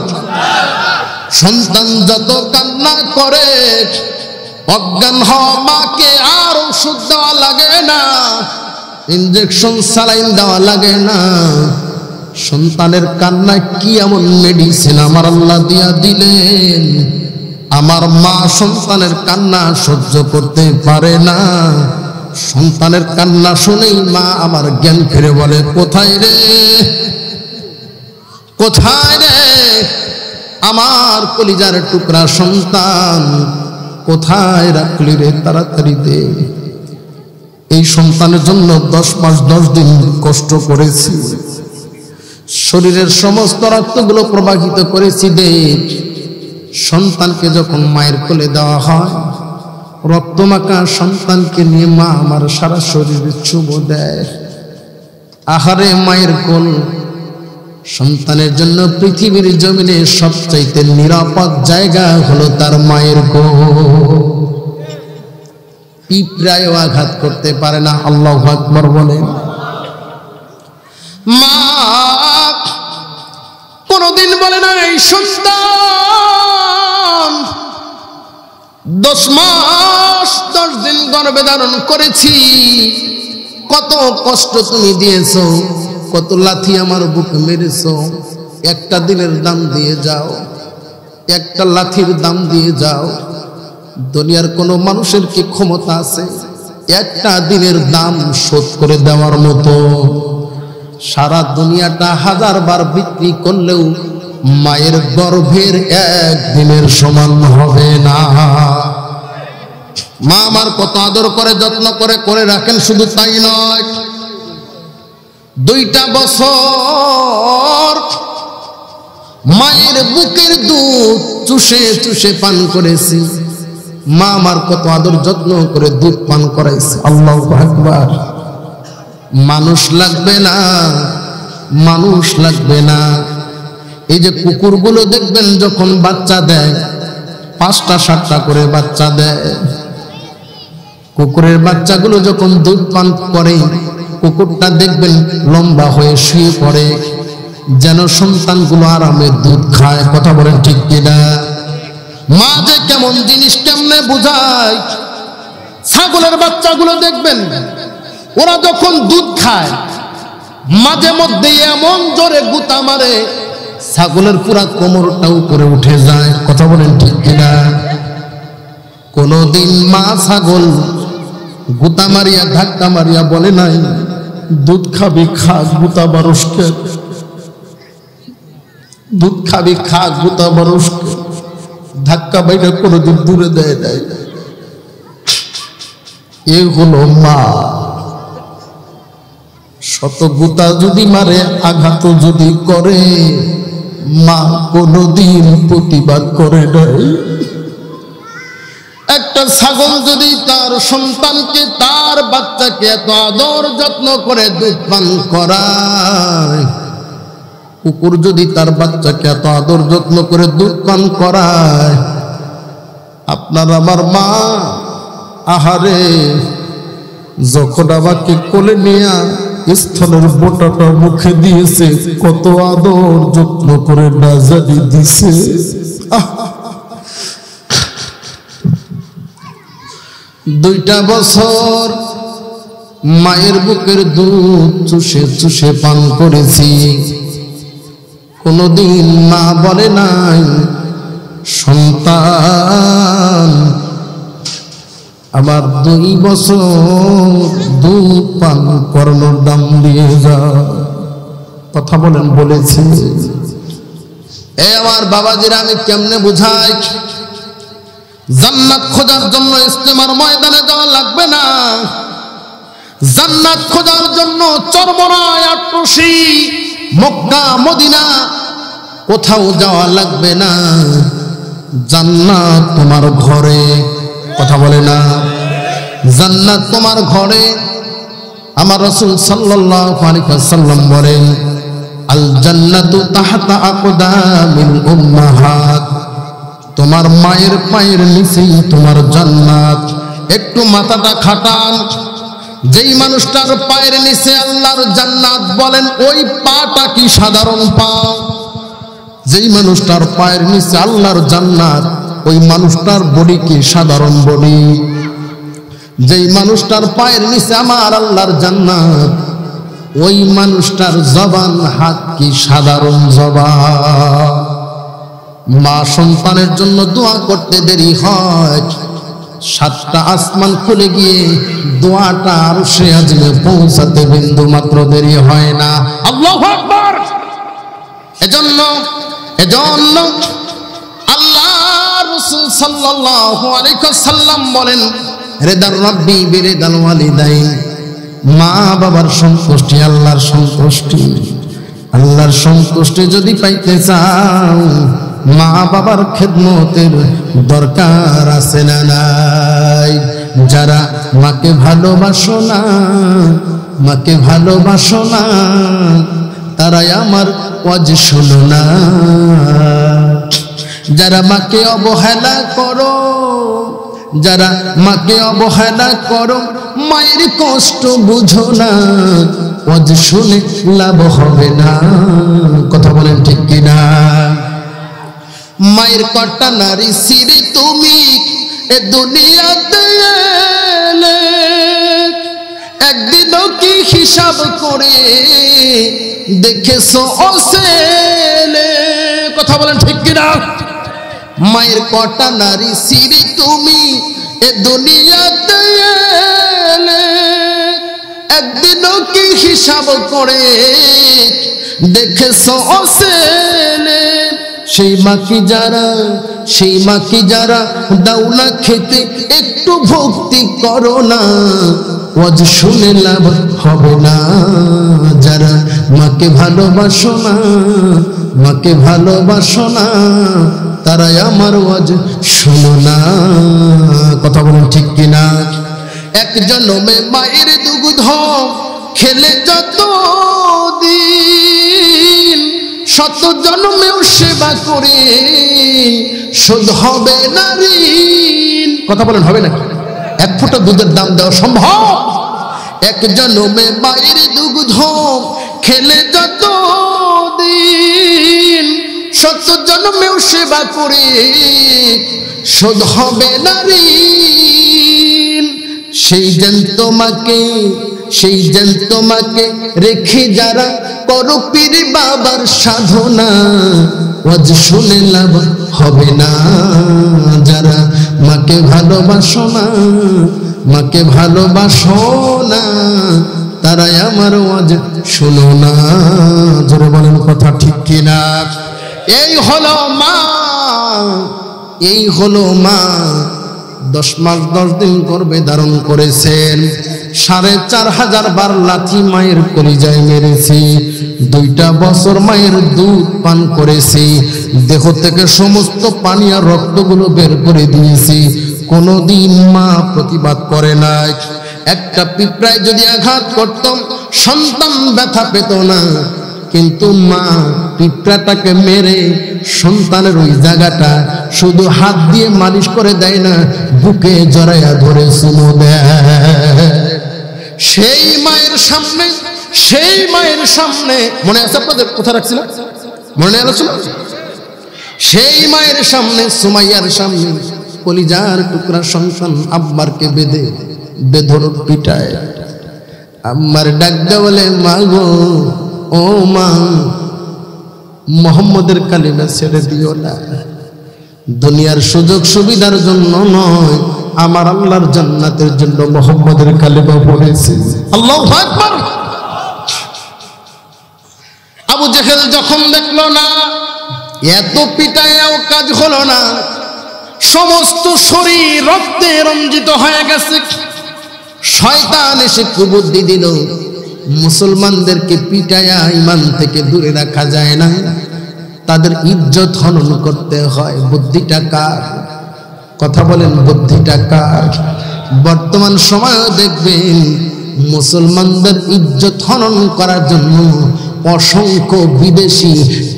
সন্তান যত কান্না করে, অজ্ঞান হওয়া মাকে আর ওষুধ দেওয়া লাগে না, ইনজেকশন স্যালাইন দেওয়া লাগে না। সন্তানের কান্নায় কি এমন মেডিসিন আমার আল্লাহ দিয়া দিলেন, আমার মা সন্তানের কান্না সহ্য করতে পারে না। সন্তানের কান্না শুনেই মা আমার জ্ঞান ফিরে বলে, কোথায় রে, কোথায় রে আমার কলিজার টুকরা সন্তান, কোথায় রাখলি রে, তাড়াতাড়ি দে। এই সন্তানের জন্য 10 মাস 10 দিন কষ্ট করেছি, শরীরের সমস্ত রক্তগুলো প্রবাহিত করেছি। দেখ, সন্তানকে যখন মায়ের কোলে দেওয়া হয়, রক্তমাখা সন্তানকে নিয়ে মা আমার সারা শরীরে চুমু দেয়। আহারে মায়ের কোল সন্তানের জন্য পৃথিবীর জমিনে সবচাইতে নিরাপদ জায়গা হলো তার মায়ের কোল। পিঁপড়ায়ও আঘাত করতে পারে না। আল্লাহু আকবার বলেন। মা কোনদিন বলে না, এই সন্তান 10 মাস 10 দিন গর্ভে ধারণ করেছি, কত কষ্ট তুমি দিয়েছো, কত লাথি আমার বুকে মেরেছো, একটা দিনের দাম দিয়ে যাও, একটা লাথির দাম দিয়ে যাও। দুনিয়ার কোন মানুষের কি ক্ষমতা আছে একটা দিনের দাম শোধ করে দেওয়ার মতো? সারা দুনিয়াটা 1000 বার বিক্রি করলেও মায়ের গর্ভের একদিনের সমান হবে না। মা আমার কত আদর করে যত্ন করে রাখেন। শুধু তাই নয়, 2টা বছর মায়ের বুকের দুধ চুষে চুষে পান করেছি। মা আমার কত আদর যত্ন করে দুধ পান করাইছে। আল্লাহু আকবার। মানুষ লাগবে না, মানুষ লাগবে না। এই যে কুকুরগুলো দেখবেন যখন বাচ্চা দেয়, 5টা 7টা করে বাচ্চা দেয়। কুকুরের বাচ্চাগুলো যখন দুধ পান করে, কুকুরটা দেখবেন লম্বা হয়ে শুয়ে পড়ে, যেন সন্তানগুলো আরামে দুধ খায়। কথা বলেন ঠিক কিনা? মা যে কেমন জিনিস কেমনে বুঝায়। ছাগলের বাচ্চাগুলো দেখবেন, ওরা যখন দুধ খায় মাঝে মধ্যে এমন জোরে গুতা মারে, ছাগলের পুরা কোমরটা উপরে উঠে যায়। কথা বলেন ঠিক কিনা? কোনদিন মা ছাগল গুতা মারিয়া ধাক্কা মারিয়া বলে নাই দুধ খাবি খা, গুতা বারসকে, দুধ খাবি খা, গুতা বারসকে, ধাক্কা বাইরে কোনদিন দূরে দেয় নাই। এ হলো মা। শত গুতা যদি মারে, আঘাত যদি করে, মা কোনদিন প্রতিবাদ করে নাই। একটা ছাগল যদি তার সন্তানকে, তার বাচ্চাকে এত আদর যত্ন করে দুধ পান করায়, কুকুর যদি তার বাচ্চাকে এত আদর যত্ন করে দুধ পান করায়, আপনার আমার মা আহারে যখন আমাকে কোলে নিয়ে স্থলের বোটাটা মুখে দিয়েছে, কত আদর যত্ন করে না জানি দিছে। 2টা বছর মায়ের বুকের দুধ চুষে চুষে পান করেছি, কোনদিন মা বলে নাই সন্তান আমার 2 বছর দুধ পান করানোর দাম দিয়ে যা। কথা বলেন, বলেছি? এ আমার বাবাজিরা, আমি কেমনে বুঝাই? জান্নাত খোঁজার জন্য ইস্তেমার ময়দানে যাওয়া লাগবে না। জান্নাত খোঁজার জন্য চরমরায়, আট্টসি, মক্কা, মদিনা কোথাও যাওয়া লাগবে না। জান্নাত তোমার ঘরে। কথা বলে না? জান্নাত তোমার ঘরে। আমার রাসূল সাল্লাল্লাহু আলাইহি ওয়াসাল্লাম বলেন, আল জান্নাতু তাহতা আকদামিল উম্মাহাত। তোমার মায়ের পায়ের নিচেই তোমার জান্নাত। একটু মাথাটা খাটান। যেই মানুষটার পায়ের নিচে আল্লাহর জান্নাত, বলেন ওই পাটা কি সাধারণ পা? যেই মানুষটার পায়ের নিচে আল্লাহর জান্নাত, ওই মানুষটার বডি কি সাধারণ বডি? যেই মানুষটার পায়ের নিচে আমার আল্লাহর জান্নাত, ওই মানুষটার জবান হাত কি সাধারণ জবান? মা সন্তানের জন্য দোয়া করতে দেরি হয়, 7টা আসমান খুলে গিয়ে দোয়াটা আরশে আজমে পৌঁছাতে বিন্দু মাত্র দেরি হয় না। আল্লাহু আকবার। এজন্য আল্লাহ রাসূল সাল্লাল্লাহু আলাইহি ওয়াসাল্লাম বলেন, রিদার রাব্বি বিরিদাল ওয়ালিদাইন। মা বাবার সন্তুষ্টি আল্লাহর সন্তুষ্টি। আল্লাহর সন্তুষ্টি যদি পাইতে চাও, মা বাবার খেদমতের দরকার আছে না নাই? যারা মাকে ভালোবাসো না, মাকে ভালোবাসো না, তারাই আমার ওয়াজ শোনো না। যারা মাকে অবহেলা করো, যারা মাকে অবহেলা করো, মায়ের কষ্ট বুঝো না, ওয়াজ শুনে লাভ হবে না। কথা বলেন ঠিক কিনা? মায়ের কটা নারী সিরে তুমি এ দুনিয়াতে এলে, একদিনও কি হিসাব করে দেখেছো ওসেলে? কথা বলেন ঠিক কিনা? মায়ের কটা নারী সিরে তুমি এ দুনিয়াতে এলে, একদিনও কি হিসাব করে দেখেছো ওসেলে? সেই মা কি যারা দাও না খেতে, একটু ভক্তি করো না, ওয়াজ শুনে লাভ হবে না। যারা মাকে ভালোবাসো না, মাকে ভালোবাসো না, তারাই আমার ওয়াজ শোনো না। কথা বলুন ঠিক কিনা? এক জন্মে মায়ের দুগ্ধ খেলে যত দিন, 100 জন্মেও সেবা করে শোধ হবে না ঋণ। কথা বলেন, হবে নাকি? এক ফোঁটা দুধের দাম দেওয়া সম্ভব? এক জন্মে মায়ের দুগ্ধ খেলে যত দিন, শত জন্মেও সেবা করে শোধ হবে না ঋণ। সেই জ্যান্ত মাকে রেখে যারা করো পীর বাবার সাধনা, ওয়াজ শুনে লাভ হবে না। যারা মাকে ভালোবাসো না, তারাই আমার ওয়াজ শুনো না। জোরে বলেন কথা ঠিক কিনা? এই হলো মা 10 মাস 10 দিন গর্ভে ধারণ করেছেন। 4500 বার লাথি মায়ের কলিজায় মেরেছি। 2টা বছর মায়ের দুধ পান করেছি। দেহ থেকে সমস্ত পানি আর রক্তগুলো বের করে দিয়েছি। কোনদিন মা প্রতিবাদ করে নাই। একটা পিঁপড়ায় যদি আঘাত করতাম সন্তান ব্যথা পেত না, কিন্তু মা পিঁপড়াটাকে মেরে সন্তানের ওই জায়গাটা শুধু হাত দিয়ে মালিশ করে দেয় না, বুকে জড়াইয়া ধরে চুমো দেয়। সেই মায়ের সামনে মনে আছে আপনাদের? কোথায় রাখছিল? মনে আলোচনা? সেই মায়ের সামনে, সুমাইয়ার সামনে কলিজার টুকরা সন্তান আব্বারকে বেধর পিটায়। আম্মার ডাক দেয়া বলে, মা গো, ও মা, মুহাম্মদের কালিমা ছেড়ে দিও না। দুনিয়ার সুযোগ সুবিধার জন্য নয়, আমার আল্লাহর জান্নাতের জন্য মুহাম্মদের কালিমা পড়েছি। আল্লাহু আকবার। আবু জেহেল যখন দেখলো না এত পিটায়ও কাজ হলো না, সমস্ত শরীর রক্তে রঞ্জিত হয়ে গেছে, শয়তান এসে কুবুদ্ধি দিল, মুসলমানদেরকে পিটায়া ঈমান থেকে দূরে রাখা যায় না, তাদের ইজ্জত হনন করতে হয়। বুদ্ধিটা কার? কথা বলেন, বুদ্ধিটা কার? বর্তমান সময়ে দেখবেন মুসলমানদের ইজ্জত হনন করার জন্য অসংখ্য বিদেশি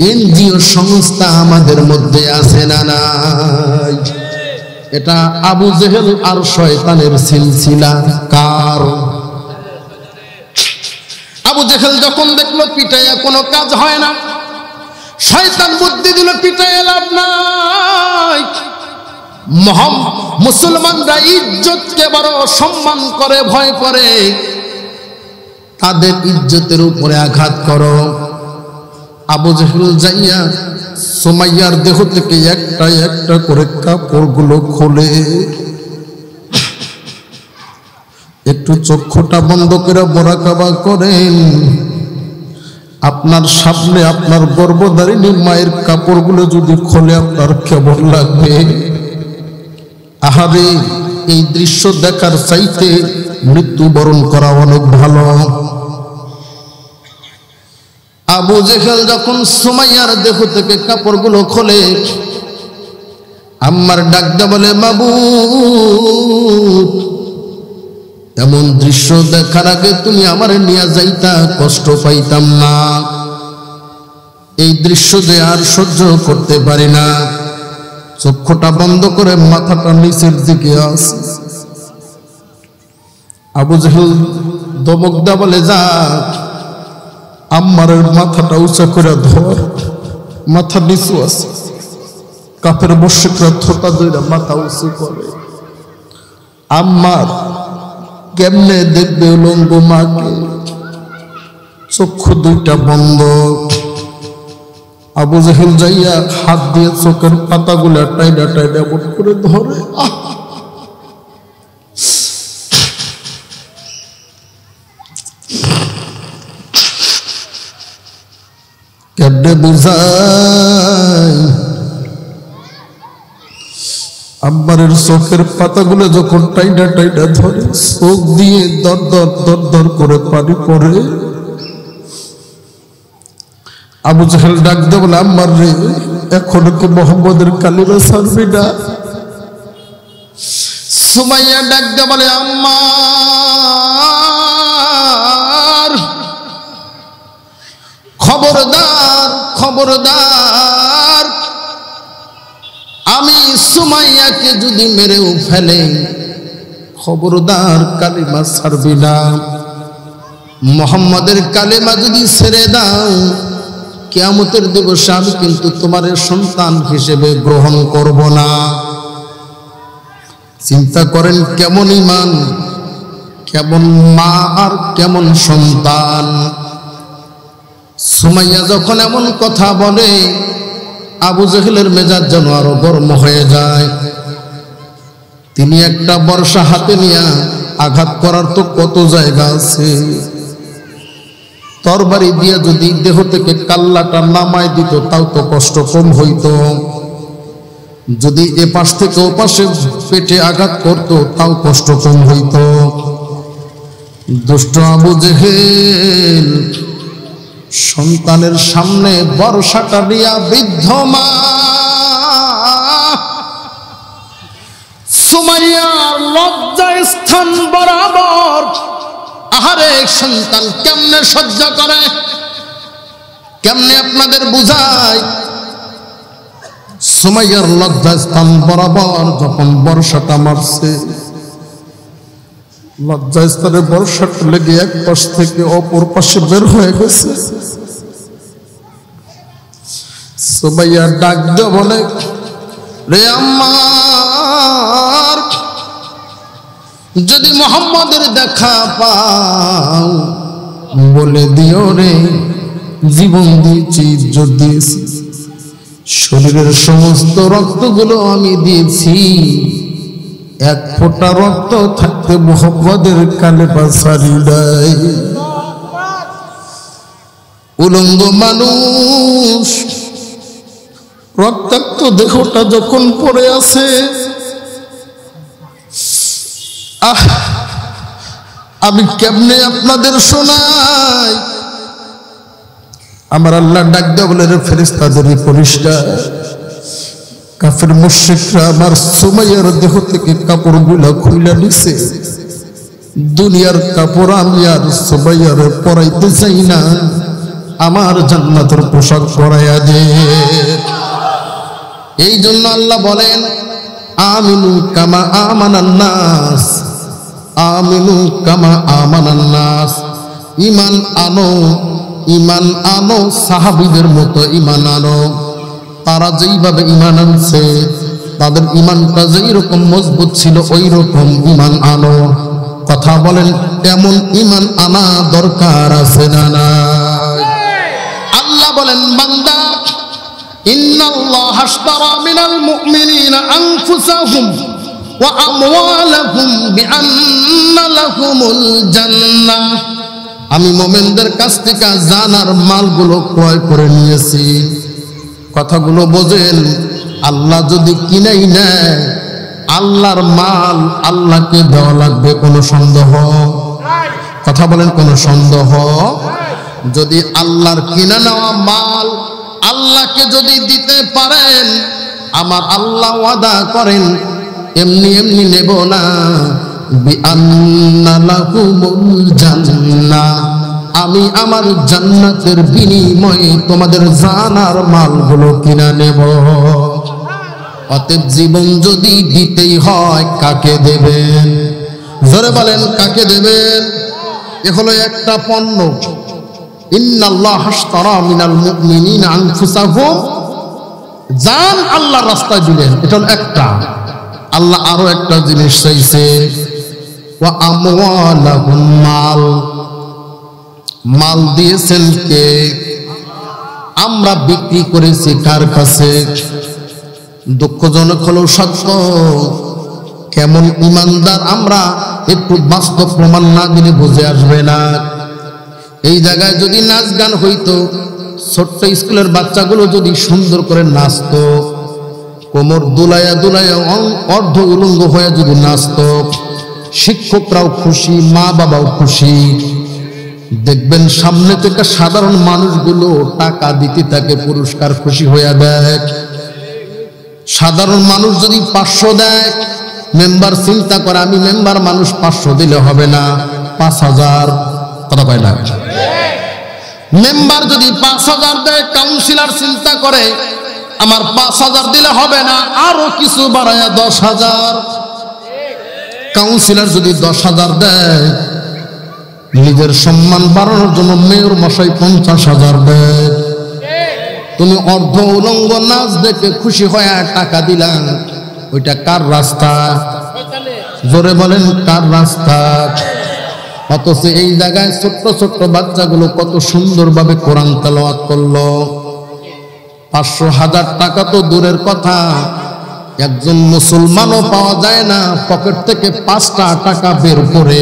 এনজিও সংস্থা আমাদের মধ্যে আছে না নাই? এটা আবু জেহেল আর শয়তানের সিলসিলা। কার? আবু জেহেল যখন দেখলো পিটাইয়া কোনো কাজ হয় না, শয়তান বুদ্ধি দিল পিটাইয়া লাভ নাই। মুসলমানরা ইজ্জতকে বড় সম্মান করে, ভয় করে, তাদের ইজ্জতের উপরে আঘাত করো। আবু জেহেল যাইয়া সুমাইয়ার দেহ থেকে একটা একটা করে কাপড়গুলো খোলে, একটু চক্ষুটা বন্ধ করে মোরাকাবা করেন। আপনার সামনে আপনার গর্ভধারিণী মায়ের কাপড়গুলো যদি খোলে আপনার কেমন লাগবে? আহারে, এই দৃশ্য দেখার চাইতে মৃত্যুবরণ করা অনেক ভালো। আবু জেহেল যখন সুমাইয়ার দেহ থেকে কাপড়গুলো খোলে, আম্মার ডাকতে বলে, মাবুদ, এমন দৃশ্য দেখার আগে তুমি আমারে নিয়ে যাইতা, কষ্ট পাইতাম না। এই দৃশ্য যে আর সহ্য করতে পারি না। চক্ষুটা বন্ধ করে মাথাটা নিচের দিকে আসে। আবু জেহেল দমক দা বলে, যা আম্মারের মাথাটা উঁচা করে ধর। মাথা নিচু আছে, কাপের বর্ষিকরা থোতা ধরে মাথা উঁচু করে। আম্মার কেমনে দেখবে উলঙ্গ মাকে? চক্ষু দুইটা বন্ধ। আবু জেহেল যাইয়া হাত দিয়ে চোখের পাতাগুলা টাইডা টাইডা এমন করে ধরে। কেমনে বুঝাই? আম্মারের চোখের পাতাগুলো যখন টাইডা টাইডা ধরে, চোখ দিয়ে দর দর দর দর করে পানি পড়ে। আবু জেহেল ডাক দে বলে, আম্মার রে, এখনো কি মুহাম্মদের কালিমা ছাড়বি না? সুমাইয়া ডাক দে বলে, আম্মার, খবরদার খবরদার, আমি সুমাইয়াকে যদি মেরেও ফেলে খবরদার কালিমা ছাড়বি না। মুহাম্মাদের কালিমা যদি ছেড়ে দাও, কিয়ামতের দিবসে আমি কিন্তু তোমার সন্তান হিসেবে গ্রহণ করব না। চিন্তা করেন কেমন ঈমান, কেমন মা আর কেমন সন্তান। সুমাইয়া যখন এমন কথা বলে, আবু জেহেলের মেজাজ যেন আরো গরম হয়ে যায়। তিনি একটা বর্ষা হাতে নিয়ে আঘাত করার তো কত জায়গা আছে, তরবারি দিয়ে যদি দেহ থেকে কাল্লাটা নামায় দিত তাও তো কষ্ট কম হইতো, যদি এ পাশ থেকে ও পাশে পেটে আঘাত করতো তাও কষ্ট কম হইতো। দুষ্ট আবু জেহেল সন্তানের সামনে বর্ষাটা দিয়া বৃদ্ধ মা সুমাইয়ার লজ্জা স্থান বরাবর আহারে সন্তান কেমনে সহ্য করে, কেমনে আপনাদের বুঝায়। সুমাইয়ার লজ্জা স্থান বরাবর যখন বর্ষাটা মারছে, লজ্জা স্থানে বর্ষাটা লেগে এক পাশ থেকে অপর পাশে বের হয়ে গেছে। সুমাইয়া ডাক দিয়ে বলে, রে আম্মার, যদি মুহাম্মাদের দেখা পাও বলে দিও রে, জীবন দিয়েছি, ইজ্জত দিয়েছি, শরীরের সমস্ত রক্তগুলো আমি দিয়েছি, এক ফোঁটা রক্ত থাকতে মুহাম্মাদের কালেমা ছাড়ি নাই। উলঙ্গ মানুষ, রক্তাক্ত দেহটা যখন পড়ে আছে, আমি কেমনে আপনাদের শোনাই। আমার আল্লাহ ডাক দেয়া বলে, রে ফেরেশতাদেরই পরিষ্কার, কাফের মুশরিকরা আমার সুমাইয়ার দেহ থেকে কাপড়গুলো খুলে নিছে। দুনিয়ার কাপড় আমি আর সুমাইয়ার পরাইতে চাই না, আমার জান্নাতের পোশাক পরাইয়া দে। এই জন্য আল্লাহ বলেন, আমিনু কামা আমানান নাস, আমিনু কামা আমানান নাস, ঈমান আনো, ঈমান আনো, সাহাবীদের মতো ঈমান আনো। তারা যেইভাবে ঈমান আনছে, তাদের ঈমানটা যেই রকম মজবুত ছিল ওই রকম ঈমান আনো। কথা বলেন, এমন ঈমান আনা দরকার আছে না নাই? আল্লাহ বলেন, বান্দা, ইন্নাল্লাহা আশতারা মিনাল মুমিনিনা আনফুসাহুম ওয়া আমওয়ালাহুম বিআন্না লাহুমুল জান্নাহ। আমি মুমিনদের কাছ থেকে জান আর মালগুলো ক্রয় করে নিয়েছি। কথাগুলো বোঝেন, আল্লাহ যদি কিনেই নেয়, আল্লাহর মাল আল্লাহকে দেওয়া লাগবে, কোনো সন্দেহ? কথা বলেন, কোনো সন্দেহ? যদি আল্লাহর কিনে নেওয়া মাল আল্লাহকে যদি দিতে পারেন, আমার আল্লাহ ওয়াদা করেন এমনি এমনি নেব না। বিআন্না লাহুমুল জান্নাহ, আমি আমার জান্নাতের বিনিময়ে তোমাদের জানার মালগুলো কিনা নেব। অতএব জীবন যদি দিতেই হয়, কাকে দেবেন? জোরে বলেন, কাকে দেবেন? এ হলো একটা পণ্য। ইন্নাল্লাহা আশতারা মিনাল মুমিনিনা আনফুসাহুম, জান আল্লাহর রাস্তায় দিলেন, এটা হলো একটা। আল্লাহ আরো একটা জিনিস চাইছে, ওয়া আমওয়ালাহুম, মাল। মাল দিয়েছেন কে? আমরা বিক্রি করেছি কার কাছে? দুঃখজনক হলো সত্য, কেমন ইমানদার আমরা একটু বাস্তব প্রমাণ না দিলে বুঝে আসবে না। এই জায়গায় যদি নাচ গান হইতো, ছোট্ট স্কুলের বাচ্চাগুলো যদি সুন্দর করে নাচতো, কোমর দুলাইয়া দুলাইয়া অর্ধ উলঙ্গ হয়ে যদি নাচতো, শিক্ষকরাও খুশি, মা বাবাও খুশি। দেখবেন সামনে থেকে সাধারণ মানুষগুলো টাকা দিতে থাকে, পুরস্কার খুশি হয়ে দেয়। সাধারণ মানুষ যদি 500 দেয়, মেম্বার চিন্তা করে আমি মেম্বার মানুষ 500 দিলে হবে না, 5000। কথা কয় না? মেম্বার যদি 5000 দেয়, কাউন্সিলর চিন্তা করে আমার 5000 দিলে হবে না, আরো কিছু বাড়ায়া 10000। কাউন্সিলর যদি 10,000 দেয়, নিজের সম্মান বাড়ানোর জন্য মেয়র মশাই 50,000 দেয়। তুমি অর্ধ উলঙ্গ নাচ দেখে খুশি হয়ে টাকা দিলা, ওইটা কার রাস্তা? জোরে বলেন কার রাস্তা? অথচ এই জায়গায় ছোট্ট ছোট্ট বাচ্চাগুলো কত সুন্দরভাবে কোরআন তেলাওয়াত করলো। 500,000 টাকা তো দূরের কথা, একজন মুসলমানও পাওয়া যায় না পকেট থেকে 5টা টাকা বের করে,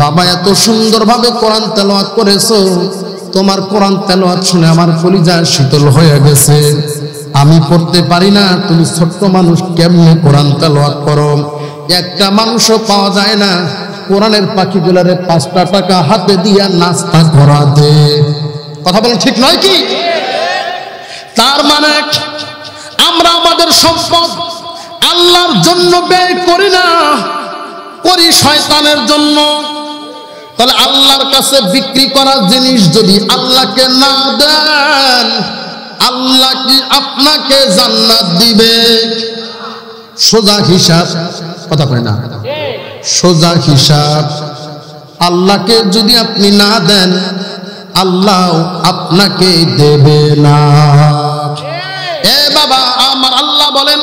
বাবা এত সুন্দরভাবে কোরআন তেলাওয়াত করেছো, তোমার কোরআন তেলাওয়াত শুনে আমার কলিজা শীতল হয়ে গেছে। আমি পড়তে পারি না, তুমি ছোট্ট মানুষ কেমনে কোরআন তেলাওয়াত করো। একটা মানুষও পাওয়া যায় না কোরআনের পাখিগুলারে 5টা টাকা হাতে দিয়া নাস্তা করাতে। কথা বলেন ঠিক নয় কি? তার মানে আমরা আমাদের সম্পদ আল্লাহর জন্য ব্যয় করি না, করি শয়তানের জন্য। তাহলে আল্লাহর কাছে বিক্রি করা জিনিস যদি আল্লাহকে না দেন, আল্লাহ কি আপনাকে জান্নাত দিবে? সোজা হিসাব, কথা কয় না, সোজা হিসাব। আল্লাহকে যদি আপনি না দেন, আল্লাহ আপনাকে দেবে না। এ বাবা আমার, আল্লাহ বলেন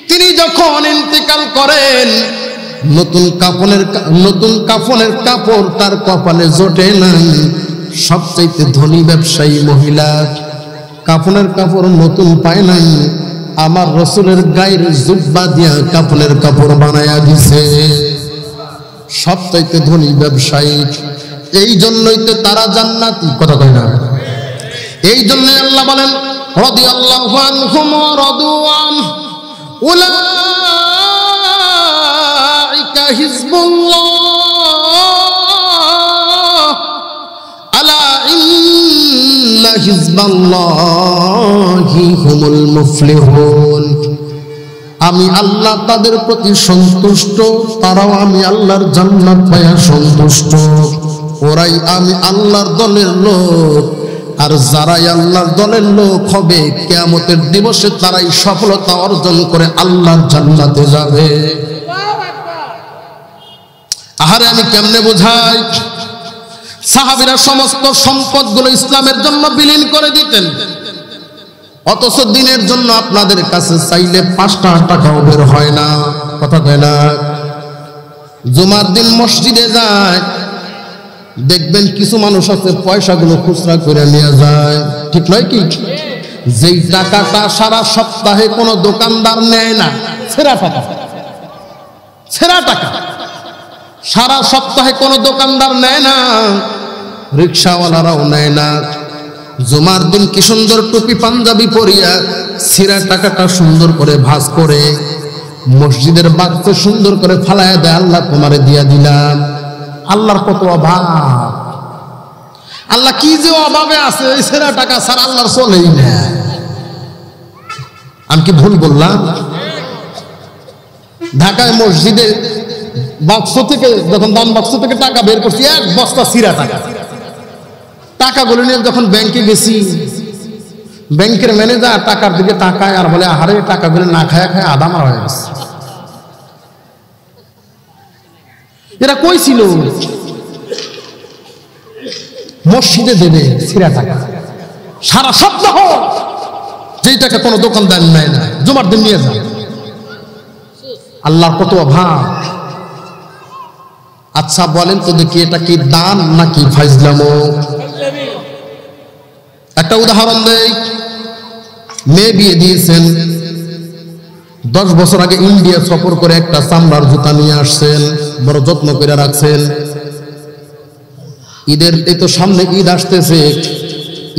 তিনি যখন ইন্তেকাল করেন, নতুন কাফনের কাপড় তার কপালে জোটে নাই। সবচাইতে ধনী ব্যবসায়ী মহিলা কাফনের কাপড় নতুন পায় নাই, আমার রসুলের গায়ের জুব্বা দিয়া কাফনের কাপড় বানায়া দিছে। সবচাইতে ধনী ব্যবসায়ী, এই জন্যই তো তারা জান্নাতি। কথা কয় না? এই জন্যই আল্লাহ বলেন রাদিয়াল্লাহু আনহুম ওয়া রাদু আন উলাইকা হিজবুল্লাহ আলা ইন্না হিজবাল্লাহি হুমুল মুফলিহুন। আমি আল্লাহ তাদের প্রতি সন্তুষ্ট, তারাও আমি আল্লাহর জান্নাত পায়া সন্তুষ্ট। ওরাই আমি আল্লাহর দলের লোক, আর যারাই আল্লাহর দলের লোক হবে কিয়ামতের দিবসে তারাই সফলতা অর্জন করে আল্লাহর জান্নাতে যাবে। আহারে আমি কেমনে বোঝাই? সাহাবীরা সমস্ত সম্পদগুলো ইসলামের জন্য বিলীন করে দিতেন, অথচ দিনের জন্য আপনাদের কাছে চাইলে 5টা টাকাও বের হয় না। কথা কয় না? জুমার দিন মসজিদে যায়, দেখবেন কিছু মানুষ আছে পয়সাগুলো খুচরা করে নিয়ে যায়, ঠিক নয় কি? যেই টাকাটা সারা সপ্তাহে কোনো দোকানদার নেয় না, ছেঁড়া টাকা, ছেঁড়া টাকা সারা সপ্তাহে কোনো দোকানদার নেয় না, রিক্সাওয়ালারাও নেয় না। জুমার দিন কি সুন্দর টুপি পাঞ্জাবি পরিয়া ছেঁড়া টাকাটা সুন্দর করে ভাঁজ করে মসজিদের বাক্সে সুন্দর করে ফালায়া দেয়, আল্লাহ তোমারে দিয়া দিলাম। আল্লাহর কত অভাব, আল্লাহ কি যে অভাবে আছে, এই ছেঁড়া টাকা ছাড়া আল্লাহর চলেই না। আমি কি ভুল বললাম? ঢাকায় মসজিদে বাক্স থেকে যখন দান বাক্স থেকে টাকা বের করছি, 1 বস্তা ছিঁড়া টাকা। টাকাগুলো নিয়ে যখন ব্যাংকে গেছি, ব্যাংকের ম্যানেজার টাকার দিকে তাকায় আর বলে, আহারে টাকাগুলো না খায় খায় আধা মারা হয়ে গেছে। এরা কই ছিল? মসজিদে দেবে ছিঁড়া টাকা, সারা সপ্তাহ যেই টাকা কোনো দোকানদার নেয় না, জুমার দিন নিয়ে যায়। আল্লাহর কত অভাব। আচ্ছা বলেন তো দেখি, এটা কি দান নাকি ফাজলামো? একটা উদাহরণ দেই। মেয়ে বিয়ে দিয়েছেন, 10 বছর আগে ইন্ডিয়া সফর করে একটা চামড়ার জুতা নিয়ে আসছেন, বড় যত্ন করে রাখছেন। ঈদের এই তো সামনে ঈদ আসতেছে,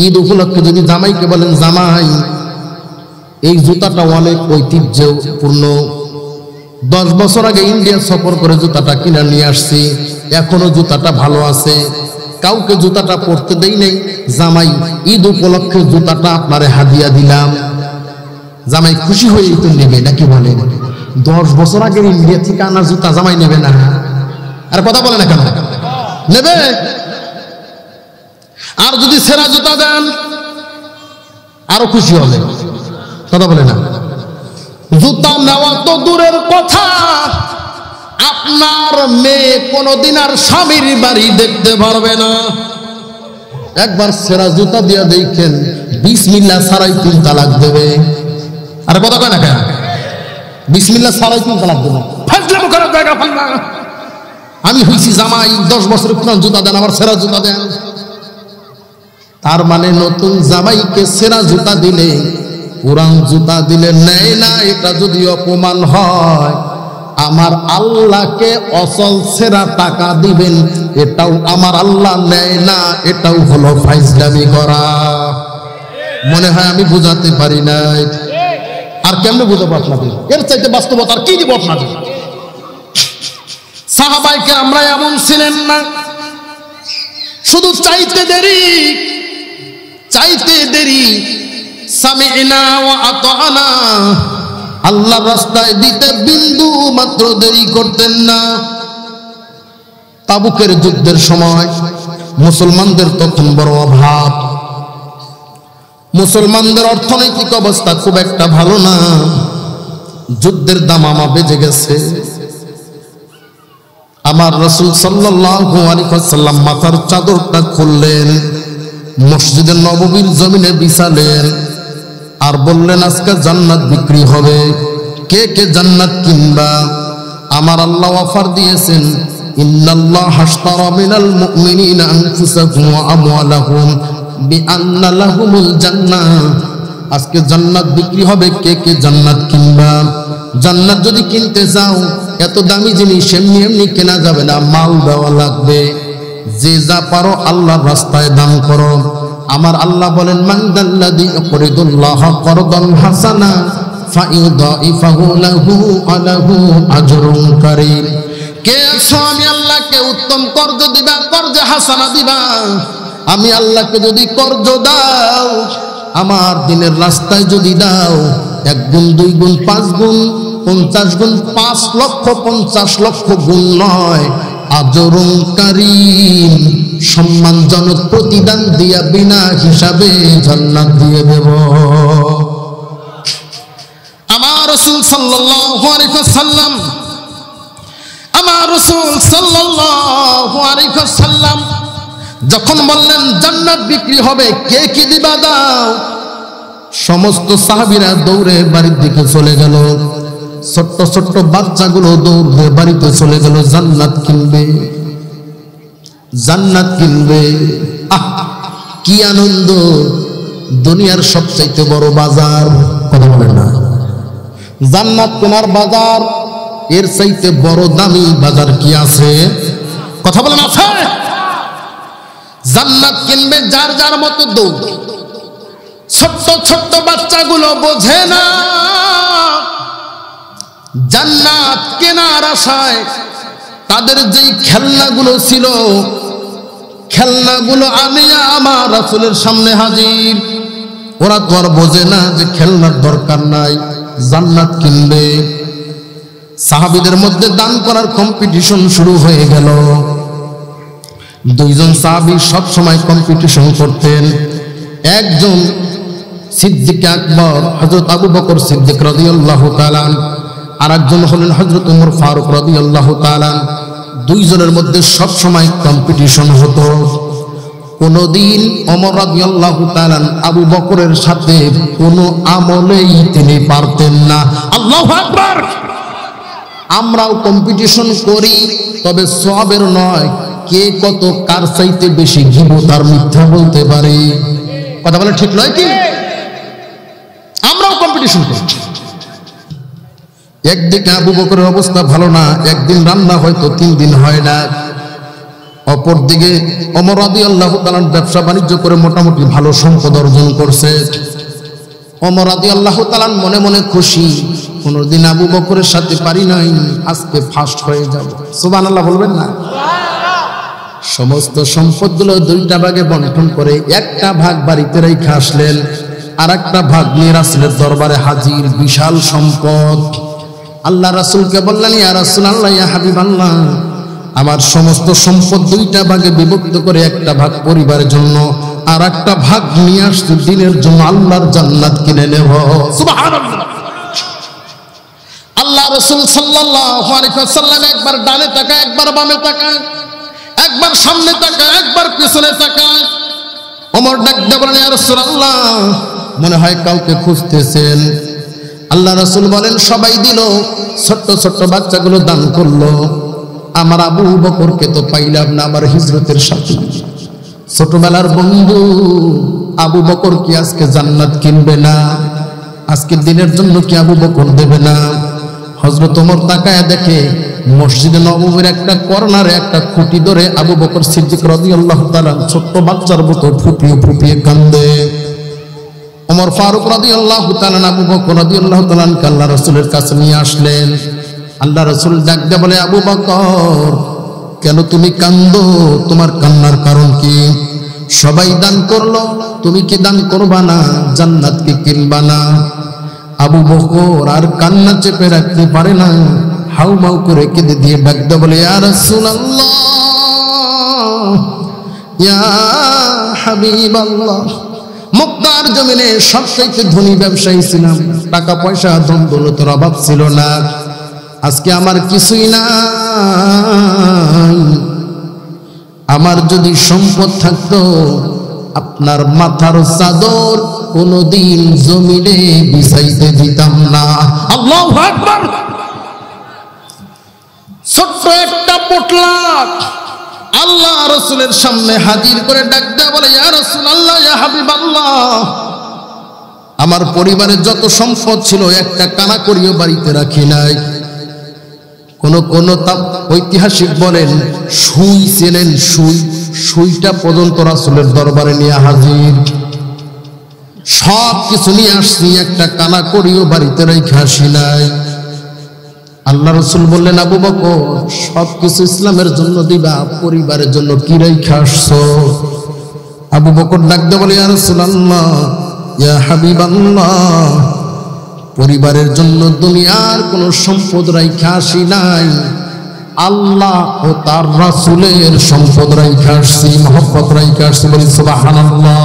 ঈদ উপলক্ষে যদি জামাইকে বলেন, জামাই এই জুতাটা অনেক ঐতিহ্যপূর্ণ, 10 বছর আগে ইন্ডিয়া সফর করে জুতাটা কিনে নিয়ে আসছি, এখনো জুতাটা ভালো আছে, কাউকে জুতাটা পরতে দেই নাই, জামাই ঈদ উপলক্ষে জুতাটা আপনারে হাদিয়া দিলাম। জামাই খুশি হয়ে তো নেবে নাকি বলেন? 10 বছর আগে ইন্ডিয়া থেকে আনা জুতা জামাই নেবে না? আর কথা বলে না কেন? নেবে। আর যদি ছেঁড়া জুতা দেন আরো খুশি হবে। কথা বলে না? জুতা নেওয়া তো দূরের কথা, আপনার মেয়ে কোনদিন আর স্বামীর বাড়ি দেখতে পারবে না। একবার সেরা জুতা দিয়ে দেখেন, বিসমিল্লাহ ছাড়াই 3 তালাক দেবে। আরে কথা কয় না কেন? বিসমিল্লাহ ছাড়াই 3 তালাক দেবে। ফাজলামো করার জায়গা পান না। আমি হইছি জামাই, 10 বছরের পুরান জুতা দেন, আবার সেরা জুতা দেন। তার মানে নতুন জামাইকে সেরা জুতা দিলে, পুরান জুতা দিলে নেয় না। এটা যদি অপমান হয়, আমার আল্লাহকে অসল সেরা টাকা দিবেন, এটাও আমার আল্লাহ নেয় না। এটাও হলো ফাইজলামি করা। মনে হয় আমি বুঝাতে পারি নাই। আর কেমনে বুঝাবো আপনাদের? এর চাইতে বাস্তবতা আর কি দিব আপনাদের? সাহাবায়ে কেরামরা এমন ছিলেন না, শুধু চাইতে দেরি, চাইতে দেরি। সামি'না ওয়া আতা'না, আল্লাহর রাস্তায় দিতে বিন্দু মাত্র দেরি করতেন না। তাবুকের যুদ্ধের সময় মুসলমানদের তখন বড় অভাব, মুসলমানদের অর্থনৈতিক অবস্থা খুব একটা ভালো না, যুদ্ধের দামামা বেজে গেছে। আমার রাসূল সাল্লাল্লাহু আলাইহি ওয়াসাল্লাম মাথার চাদরটা খুললেন, মসজিদে নববীর জমিনে বিছালেন, আর বললেন আজকে জান্নাত বিক্রি হবে, কে কে জান্নাত কিনবা? আমার আল্লাহ অফার দিয়েছেন, ইন্নাল্লাহা আশতারা মিনাল মুমিনিনা আনফুসাহুম ওয়া আমওয়ালাহুম বিআন্না লাহুমুল জান্নাহ। আজকে জান্নাত বিক্রি হবে, কে কে জান্নাত কিনবা? জান্নাত যদি কিনতে চাও, এত দামি জিনিস এমনি এমনি কেনা যাবে না, মাল দেওয়া লাগবে। যে যা পারো আল্লাহর রাস্তায় দান করো। আমার আল্লাহ বলেন, মান দাল্লাযী ইউকরিদুল্লাহ করদান হাসানা ফায়ুদাইফাহু লাহু আলাহু আজরুন কারীম। কে আছো আমি আল্লাহকে উত্তম কর্জ দিবা, কর্জে হাসানা দিবা। আমি আল্লাহকে যদি কর্জ দাও, আমার দিনের রাস্তায় যদি দাও, 1 গুণ 2 গুণ 5 গুণ 50 গুণ 5 লক্ষ 50 লক্ষ গুণ নয়, আজরুন কারীম, সম্মানজনক প্রতিদান দিয়া বিনা হিসাবে জান্নাত দিয়ে দেব। আমার রাসূল সাল্লাল্লাহু আলাইহি ওয়াসাল্লাম, আমার রাসূল সাল্লাল্লাহু আলাইহি ওয়াসাল্লাম যখন বললেন জান্নাত বিক্রি হবে, কে কি দিবা দাও, সমস্ত সাহাবীরা দৌড়ে বাড়ির দিকে চলে গেল। ছোট্ট ছোট্ট বাচ্চাগুলো দৌড়ে বাড়িতে চলে গেল, জান্নাত কিনবে, জান্নাত কিনবে। আহ, কি আনন্দ! দুনিয়ার সবচাইতে বড় বাজার, কথা বলেন না, জান্নাত কেনার বাজার। এর চাইতে বড় দামি বাজার কি আছে? কথা বলেন আছে? জান্নাত কিনবে যার যার মতো দৌড়। ছোট্ট ছোট্ট বাচ্চাগুলো বোঝে না, জান্নাত কেনার আশায় তাদের যেই খেলনাগুলো ছিল, খেলনাগুলো আনিয়া আমার রাসূলের সামনে হাজির। ওরা তো আর বোঝে না যে খেলনার দরকার নাই, জান্নাত কিনবে। সাহাবীদের মধ্যে দান করার কম্পিটিশন শুরু হয়ে গেল। 2 জন সাহাবী সব সময় কম্পিটিশন করতেন। একজন সিদ্দিক আকবর, হযরত আবু বকর সিদ্দিক রাদিয়াল্লাহু তাআলা, আর একজন হলেন হযরত ওমর ফারুক রাদিয়াল্লাহু তাআলা। 2 জনের মধ্যে সব সময় কম্পিটিশন হতো। কোনদিন ওমর রাদিয়াল্লাহু তাআলা আবু বকরের সাথে কোনো আমলেই তিনি পারতেন না। আল্লাহু আকবার! আমরাও কম্পিটিশন করি, তবে সওয়াবের নয়, কে কত কার চাইতে বেশি গীবত আর মিথ্যা বলতে পারে। কথা বলে ঠিক নয় কি? আমরাও কম্পিটিশন করি। একদিকে আবু বকরের অবস্থা ভালো না, একদিন রান্না হয়তো 3 দিন হয় না। অপরদিকে ওমর রাদিয়াল্লাহু তাআলা ব্যবসা বাণিজ্য করে মোটামুটি ভালো সম্পদ অর্জন করছে। ওমর রাদিয়াল্লাহু তাআলা মনে মনে খুশি, কোনদিন আবু বকরের সাথে পারি নাই, আজকে ফার্স্ট হয়ে যাব। সুবহানাল্লাহ বলবেন না? সমস্ত সম্পদগুলো 2টা ভাগে বণ্টন করে 1টা ভাগ বাড়িতে রেখে আসলেন, আর একটা ভাগ নিয়ে রাসূলের দরবারে হাজির। বিশাল সম্পদ। আল্লাহ রাসূলকে বললেন, ইয়া রাসূলুল্লাহ, ইয়া হাবিবাল্লাহ, আমার সমস্ত সম্পদ 2টা ভাগে বিভক্ত করে 1টা ভাগ পরিবারের জন্য, আর একটা ভাগ নিয়ে আসতে দিনের জন্য, আল্লাহর জান্নাত কিনে নেব। সুবহানাল্লাহ। আল্লাহ রাসূল সাল্লাল্লাহু আলাইহি ওয়াসাল্লাম একবার ডানে তাকায়, একবার বামে তাকায়, একবার সামনে তাকায়, একবার পিছনে তাকায়। ওমর ডাক দিয়ে বলেন, ইয়া রাসূলুল্লাহ, মনে হয় কাউকে খুঁজতেছেন। আল্লাহ রাসূল বলেন, সবাই দিল, ছোট্ট ছোট্ট বাচ্চাগুলো দান করলো, আমার আবু বকরকে তো পাইলাম না। আমার হিজরতের সাথী, ছোটবেলার বন্ধু আবু বকর কি আজকে জান্নাত কিনবে না? আজকের দিনের জন্য কি আবু বকর দেবে না? হযরত ওমর তাকায় দেখে মসজিদে নববীর একটা কর্নারে একটা খুঁটি ধরে আবু বকর সিদ্দিক রাদিয়াল্লাহু তাআলা ছোট্ট বাচ্চার মতো ফুপিয়ে ফুপিয়ে কান্দে। ওমর ফারুক রাদিয়াল্লাহু তাআলা আবু বকর রাদিয়াল্লাহু তাআলা আল্লাহ রাসূলের কাছে নিয়ে আসলেন। আল্লাহ রাসূল ডাক দিয়ে বলে, আবু বকর, কেন তুমি কান্দো? তোমার কান্নার কারণ কি? সবাই দান করলো, তুমি কি দান করবা না? জান্নাত কি কিনবা না? আবু বকর আর কান্না চেপে রাখতে পারে না, হাউমাউ করে কেঁদে দিয়ে ডাক দিয়ে বলে, ইয়া রাসূলুল্লাহ, ইয়া হাবিবাল্লাহ, মক্কার জমিনে সবচেয়ে ধনী ব্যবসায়ী ছিলাম, টাকা পয়সা ধন দৌলতের অভাব ছিল না। আজকে আমার কিছুই নাই। আমার যদি সম্পদ থাকতো, আপনার মাথার চাদর কোনদিন জমিনে বিছাইতে দিতাম না। আল্লাহু আকবার। ছোট্ট একটা পোটলা আল্লাহ রাসূলের সামনে হাজির করে ডাক দেয়া বলে, ইয়া রাসূলুল্লাহ, ইয়া হাবিবাল্লাহ, আমার পরিবারের যত সম্পদ ছিল একটা কানা করিও বাড়িতে রাখি নাই। কোন ঐতিহাসিক বলেন সুই ছিলেন, সুইটা পর্যন্ত রাসূলের দরবারে নিয়ে হাজির। সব কিছু নিয়ে আসছি, একটা কানা করিও বাড়িতে রেখে আসি নাই। আল্লাহ রাসূল বললেন, আবু বকর, সবকিছু ইসলামের জন্য দিবা, পরিবারের জন্য কি রেখে আসছো? আবু বকর ডাক দিয়ে বলে, ইয়া রাসূলুল্লাহ, ইয়া হাবিবাল্লাহ, পরিবারের জন্য দুনিয়ার কোন সম্পদ রেখে আসি নাই, আল্লাহ ও তার রাসূলের সম্পদ রেখে আসছি, মহব্বত রেখে আসছি। বলি সুবহানাল্লাহ।